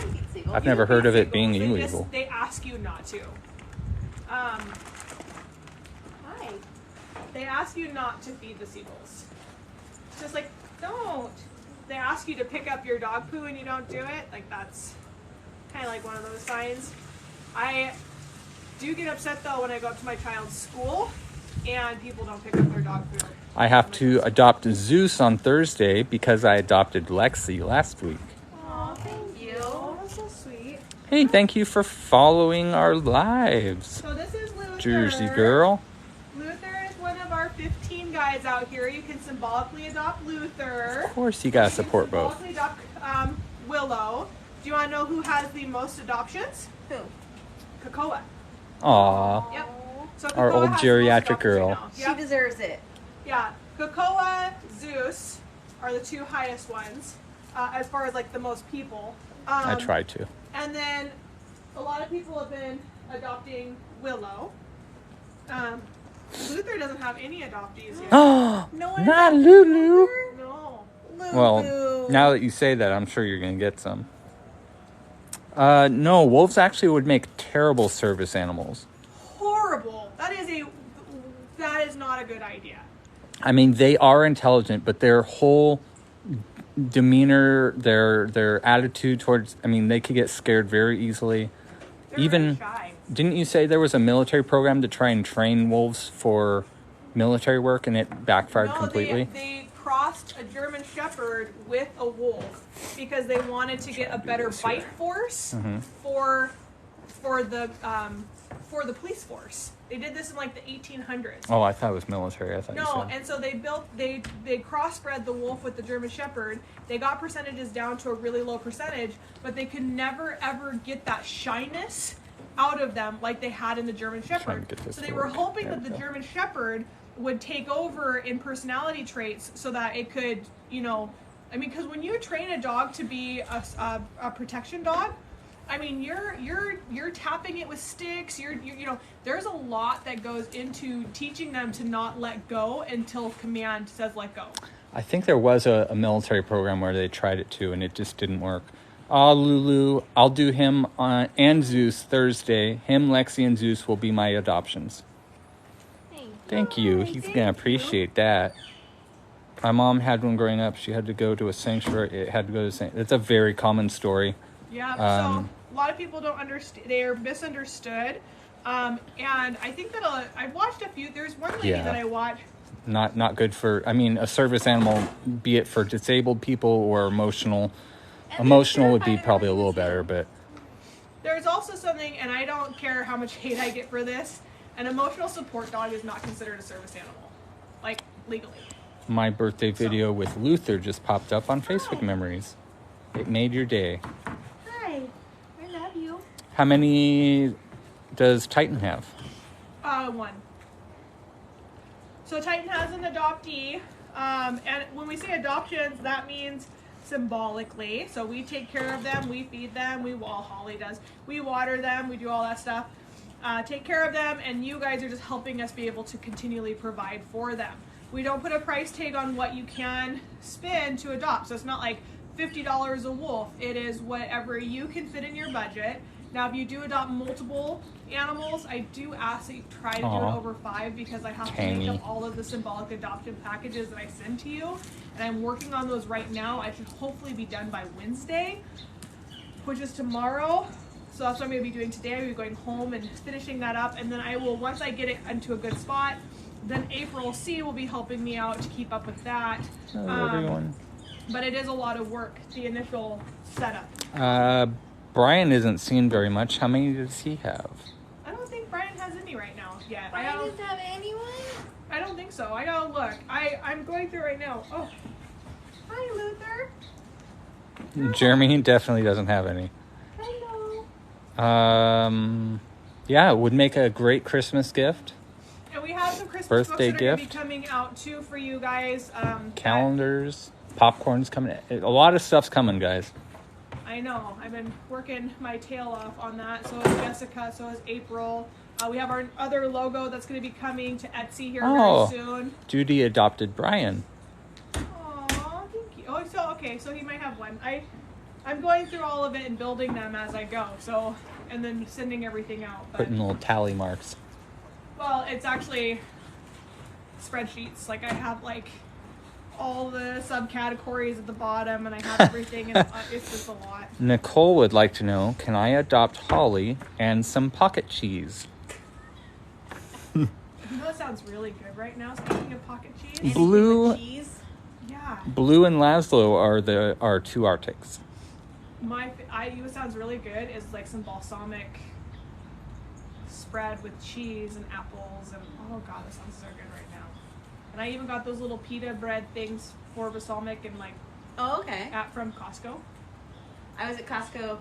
S1: I've never heard of it being illegal.
S2: They ask you not to. Hi. They ask you not to feed the seagulls. It's just like, don't. They ask ask you to pick up your dog poo and you don't do it, like that's kind of like one of those signs. I do get upset though when I go up to my child's school and people don't pick up their dog poo.
S1: I have to adopt Zeus on Thursday because I adopted Lexi last week.
S2: Aw, thank you. That's so sweet.
S1: Hey, thank you for following our lives.
S2: So this is Luther.
S1: Jersey girl.
S2: Luther is one of our 15 guys out here. You can symbolically adopt Luther.
S1: Of course you gotta support
S2: You can
S1: both.
S2: symbolically adopt Willow. Do you want to know who has the most adoptions?
S3: Who?
S2: Kakoa.
S1: Aw.
S2: Yep. So
S1: Our
S2: Kakoa
S1: old
S2: has the most
S1: geriatric
S2: adoptions
S1: girl.
S2: right now.
S3: She
S2: Yep.
S3: deserves it.
S2: Yeah. Kakoa, Zeus are the two highest ones as far as like the most people.
S1: I tried to.
S2: And then a lot of people have been adopting Willow. Luther doesn't have any adoptees yet.
S1: Oh,
S3: No one
S1: not
S3: adopted
S1: Lulu.
S2: No.
S1: Well,
S3: Lulu.
S1: now that you say that, I'm sure you're gonna get some. No, wolves actually would make terrible service animals.
S2: Horrible. That is not a good idea.
S1: I mean, they are intelligent, but their whole demeanor, their attitude towards, I mean, they could get scared very easily.
S2: They're
S1: Even,
S2: very shy.
S1: didn't you say there was a military program to try and train wolves for military work and it backfired completely?
S2: They crossed a German Shepherd with a wolf because they wanted to get a better bite force for the police force. They did this in like the 1800s.
S1: Oh, I thought it was military. I thought you
S2: No,
S1: said.
S2: and so they crossbred the wolf with the German Shepherd. They got percentages down to a really low percentage, but they could never ever get that shyness out of them like they had in the German
S1: Trying
S2: Shepherd.
S1: to get this
S2: So they
S1: to
S2: were
S1: work.
S2: hoping
S1: There
S2: that
S1: we
S2: the
S1: go.
S2: German Shepherd would take over in personality traits so that it could, you know, I mean, because when you train a dog to be a protection dog, I mean, you're tapping it with sticks. You know, there's a lot that goes into teaching them to not let go until command says let go.
S1: I think there was a military program where they tried it too, and it just didn't work. Oh, Lulu, I'll do him and Zeus Thursday. Him, Lexi, and Zeus will be my adoptions. Thank you. He's going to appreciate that. My mom had one growing up. She had to go to a sanctuary. It had to go to sanctuary. It's a very common story.
S2: Yeah, so a lot of people don't understand. They are misunderstood. And I think that I've watched a few. There's one lady
S1: Yeah.
S2: that I watched.
S1: Not good for, I mean, a service animal, be it for disabled people or emotional. Emotional would be probably a little better, but
S2: There's also something, and I don't care how much hate I get for this, an emotional support dog is not considered a service animal, like legally.
S1: my birthday video with Luther just popped up on Facebook Memories. It made your day.
S2: Hi, I love you.
S1: How many does Titan have?
S2: One. So Titan has an adoptee, and when we say adoptions, that means symbolically. So we take care of them, we feed them, Holly does. We water them, we do all that stuff. Take care of them, and you guys are just helping us be able to continually provide for them. We don't put a price tag on what you can spend to adopt. So it's not like $50 a wolf. It is whatever you can fit in your budget. Now, if you do adopt multiple animals, I do ask that you try to do it over 5 because I have to make up all of the symbolic adoption packages that I send to you. And I'm working on those right now. I should hopefully be done by Wednesday, which is tomorrow. So that's what I'm going to be doing today. I'll be going home and finishing that up. And then I will, once I get it into a good spot, then April C will be helping me out to keep up with that.
S1: Hello, everyone.
S2: But it is a lot of work, the initial setup.
S1: Brian isn't seen very much. How many does he have?
S2: I don't think Brian has any right now yet.
S3: I didn't have anyone.
S2: I don't think so. I gotta look. I'm going through right now. Oh, hi Luther.
S1: Jeremy definitely doesn't have any.
S2: Hello.
S1: Yeah, it would make a great Christmas gift.
S2: And we have some Christmas
S1: Birthday
S2: books that are
S1: gift.
S2: gonna be coming out too for you guys.
S1: Calendars, popcorn's coming. A lot of stuff's coming, guys.
S2: I know. I've been working my tail off on that. So is Jessica. So is April. We have our other logo that's going to be coming to Etsy here very soon.
S1: Judy adopted Brian.
S2: Aw, thank you. Oh, so okay. So he might have one. I'm going through all of it and building them as I go. So and then sending everything out. But,
S1: Putting little tally marks.
S2: well, it's actually spreadsheets. Like I have like all the subcategories at the bottom, and I have everything, and it's just a lot.
S1: Nicole would like to know, can I adopt Holly and some pocket cheese?
S2: You know what sounds really good right now, speaking of pocket cheese?
S1: Blue,
S3: Cheese.
S2: Yeah.
S1: Blue and Laszlo are two Arctics.
S2: You know what sounds really good is like some balsamic spread with cheese and apples, and oh god, that sounds so good right now. And I even got those little pita bread things for balsamic and like
S3: Oh, okay.
S2: from Costco.
S3: I was at Costco.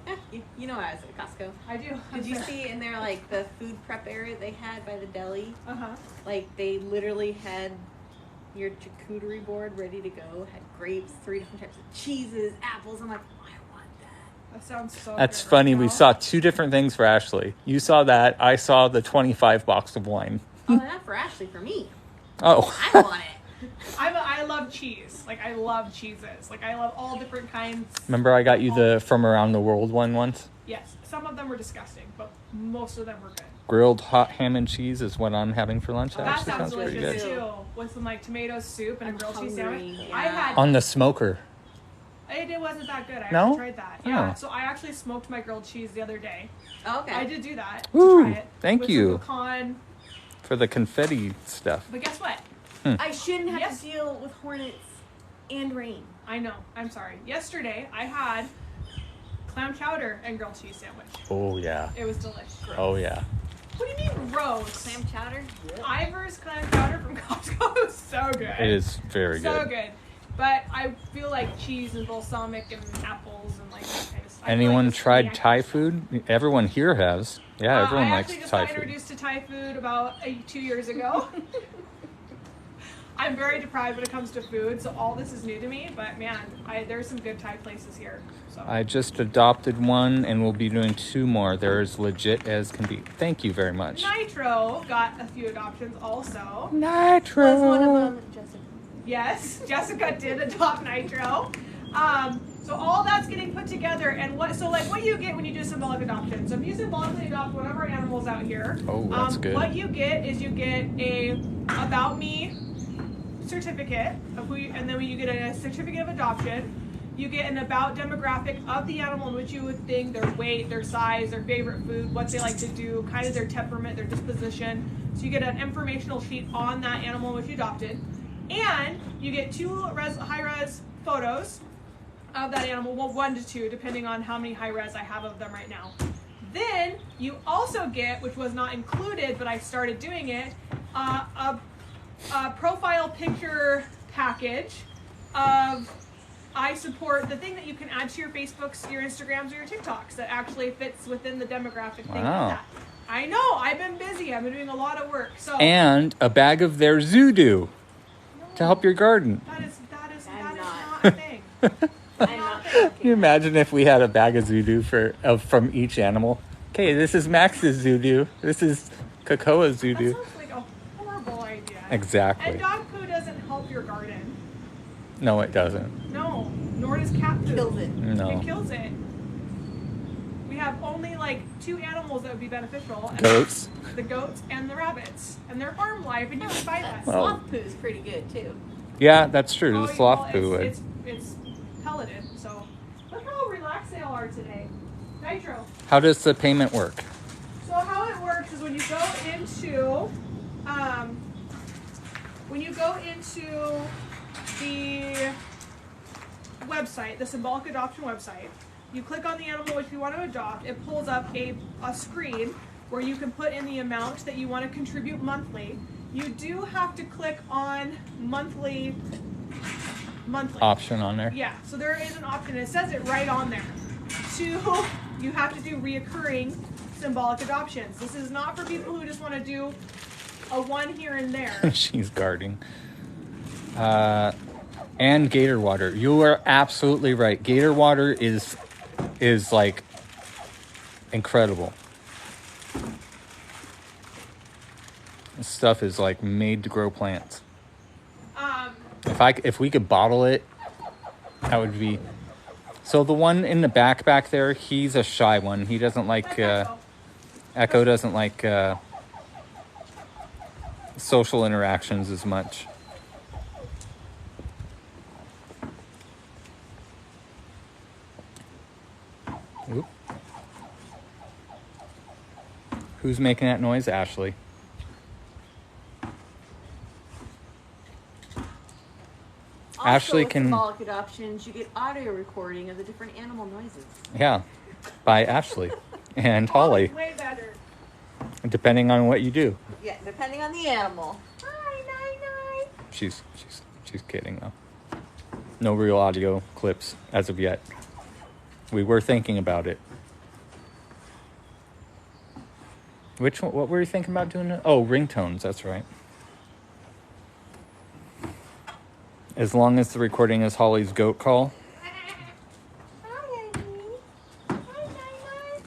S3: You know I was at Costco.
S2: I do.
S3: Did you see in there like the food prep area they had by the deli?
S2: Uh-huh.
S3: Like they literally had your charcuterie board ready to go. Had grapes, 3 different types of cheeses, apples. I'm like, I want that.
S2: That sounds so
S1: That's
S2: good
S1: funny.
S2: right
S1: We
S2: now.
S1: saw two different things for Ashley. You saw that. I saw the 25 box of wine.
S3: Oh, not for Ashley, for me.
S1: Oh.
S3: I want it.
S2: I love cheese. Like I love cheeses. Like I love all different kinds.
S1: Remember I got you the From Around the World one once?
S2: Yes, some of them were disgusting, but most of them were good.
S1: Grilled hot ham and cheese is what I'm having for lunch.
S2: That
S1: Actually,
S2: sounds
S1: pretty
S2: delicious
S1: good.
S2: too, with some like tomato soup and
S3: I'm
S2: a grilled cheese
S3: hungry,
S2: sandwich.
S3: yeah.
S2: I had.
S1: On the smoker.
S2: It wasn't that good. I
S1: No?
S2: actually tried that. Yeah.
S1: Oh.
S2: So I actually smoked my grilled cheese the other day.
S3: Oh, okay.
S2: I did do that
S1: Woo,
S2: to try it.
S1: thank
S2: with
S1: you.
S2: Some pecan.
S1: For the confetti stuff.
S2: But guess what?
S3: I shouldn't have
S2: Yes.
S3: to deal with hornets and rain.
S2: I know. I'm sorry. Yesterday I had clam chowder and grilled cheese sandwich.
S1: Oh, yeah.
S2: It was delicious.
S1: Oh, yeah.
S2: What do you mean gross?
S3: Clam chowder?
S2: Ivor's clam chowder from Costco is so good.
S1: It is very
S2: so
S1: good.
S2: good. But I feel like cheese and balsamic and apples and like that kind of stuff.
S1: Anyone tried Thai food? Everyone here has. Yeah, everyone
S2: I
S1: likes
S2: actually just
S1: Thai
S2: got
S1: food.
S2: introduced to Thai food about 2 years ago. I'm very deprived when it comes to food, so all this is new to me. But man, there's some good Thai places here. So.
S1: I just adopted one and we'll be doing 2 more. They're as legit as can be. Thank you very much.
S2: Nitro got a few adoptions also.
S1: Nitro.
S3: Was one of them Jessica?
S2: Yes, Jessica did adopt Nitro. So all that's getting put together, and what you get when you do symbolic adoption. So if you symbolically adopt one of our animals out here,
S1: Oh, that's good.
S2: What you get is you get a About Me certificate of and then you get a certificate of adoption. You get an about demographic of the animal in which you would think their weight, their size, their favorite food, what they like to do, kind of their temperament, their disposition. So you get an informational sheet on that animal which you adopted. And you get 2 high-res photos of that animal, well, 1 to 2, depending on how many high-res I have of them right now. Then you also get, which was not included, but I started doing it, a profile picture package of I support the thing that you can add to your Facebooks, your Instagrams, or your TikToks that actually fits within the demographic thing
S1: Wow.
S2: of that. I know, I've been busy. I've been doing a lot of work. So
S1: And a bag of their Zoodoo to help your garden.
S2: that is not
S3: not.
S2: a thing.
S3: I'm not
S1: Can you imagine if we had a bag of Zoodoo from each animal? Okay, this is Max's Zoodoo. This is Cocoa's
S2: That
S1: Zoodoo.
S2: sounds like a horrible idea.
S1: Exactly.
S2: And dog poo doesn't help your garden.
S1: No, it doesn't.
S2: No, nor does cat poo.
S3: Kills it.
S1: No.
S2: It kills it. We have only like 2 animals that would be beneficial. And
S1: Goats.
S2: The goats and the rabbits. And they're farm life, and you can buy that.
S1: Well,
S3: Sloth poo is pretty good too.
S1: Yeah, that's true.
S2: Oh,
S1: The sloth
S2: well,
S1: poo.
S2: It's pelleted, so. Look how relaxed they all are today. Nitro.
S1: How does the payment work?
S2: So how it works is when you go into the website, the symbolic adoption website, you click on the animal which you want to adopt. It pulls up a screen where you can put in the amount that you want to contribute monthly. You do have to click on monthly.
S1: Option on there.
S2: Yeah, so there is an option. It says it right on there. 2, you have to do reoccurring symbolic adoptions. This is not for people who just want to do a 1 here and there.
S1: She's guarding. And gator water. You are absolutely right. Gator water is like incredible. This stuff is like made to grow plants. If we could bottle it, that would be. So the one in the back there, he's a shy one. He doesn't like. Echo doesn't like social interactions as much. Oop. Who's making that noise? Ashley.
S3: Also,
S1: Ashley
S3: with
S1: can-
S3: symbolic adoptions, you get audio recording of the different animal noises.
S1: Yeah, by Ashley and Holly,
S2: Way better.
S1: depending on what you do.
S3: Yeah, depending on the animal. Hi, Nai.
S1: She's kidding though. No real audio clips as of yet. We were thinking about it. Which one? What were you thinking about doing? Oh, ringtones. That's right. As long as the recording is Holly's goat call.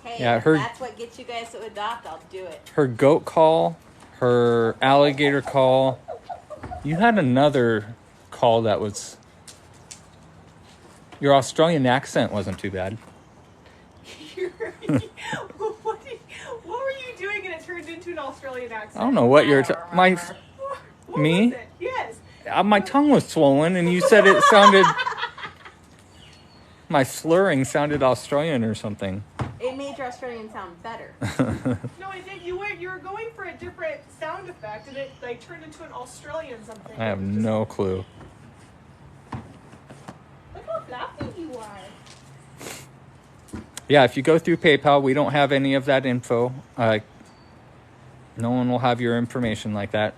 S3: Hey,
S1: Yeah,
S3: if
S1: her-
S3: that's what gets you guys to adopt, I'll do it.
S1: Her goat call, her alligator call. You had another call that was... Your Australian accent wasn't too bad.
S2: What were you doing and it turned into an Australian accent?
S1: I don't know what you're... my
S2: What
S1: Me?
S2: was it? Yes.
S1: my tongue was swollen and you said it sounded... My slurring sounded Australian or something.
S3: It made your Australian sound better.
S2: No, it did. You were going for a different sound effect and it like turned into an Australian something.
S1: I have no clue.
S2: Look how fluffy you are.
S1: Yeah, if you go through PayPal, we don't have any of that info. No one will have your information like that.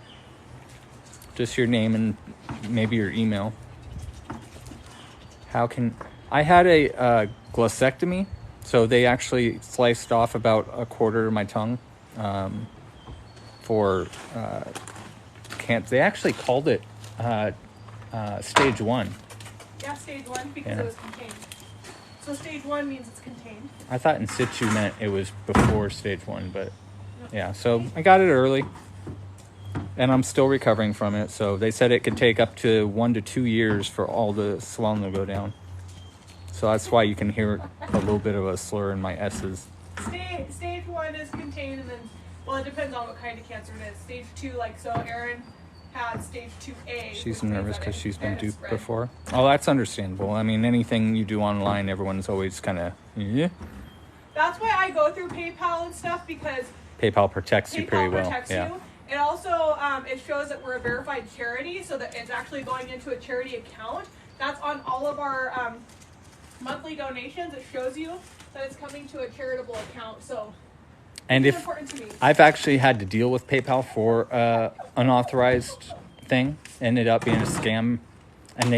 S1: Just your name and maybe your email. I had a glossectomy, so they actually sliced off about a quarter of my tongue for can't. They actually called it stage 1.
S2: Yeah, stage 1 because
S1: Yeah.
S2: it was contained. So stage 1 means it's contained.
S1: I thought in situ meant it was before stage 1, but yeah. So I got it early, and I'm still recovering from it. So they said it could take up to 1 to 2 years for all the swelling to go down. So that's why you can hear a little bit of a slur in my S's.
S2: Stage 1 is contained, and then, well, it depends on what kind of cancer it is. Stage 2, like, so Erin had stage 2A.
S1: She's
S2: which means
S1: nervous
S2: that
S1: because
S2: it
S1: she's been
S2: has
S1: duped
S2: spread.
S1: before. Oh, that's understandable. I mean, anything you do online, everyone's always kind of, yeah.
S2: That's why I go through PayPal and stuff, because
S1: PayPal protects you pretty
S2: PayPal
S1: well.
S2: protects
S1: Yeah.
S2: you. It also it shows that we're a verified charity, so that it's actually going into a charity account. That's on all of our monthly donations. It shows you that it's coming to a charitable account. So
S1: And
S2: it's
S1: if
S2: important to me.
S1: I've actually had to deal with PayPal for unauthorized thing, ended up being a scam, and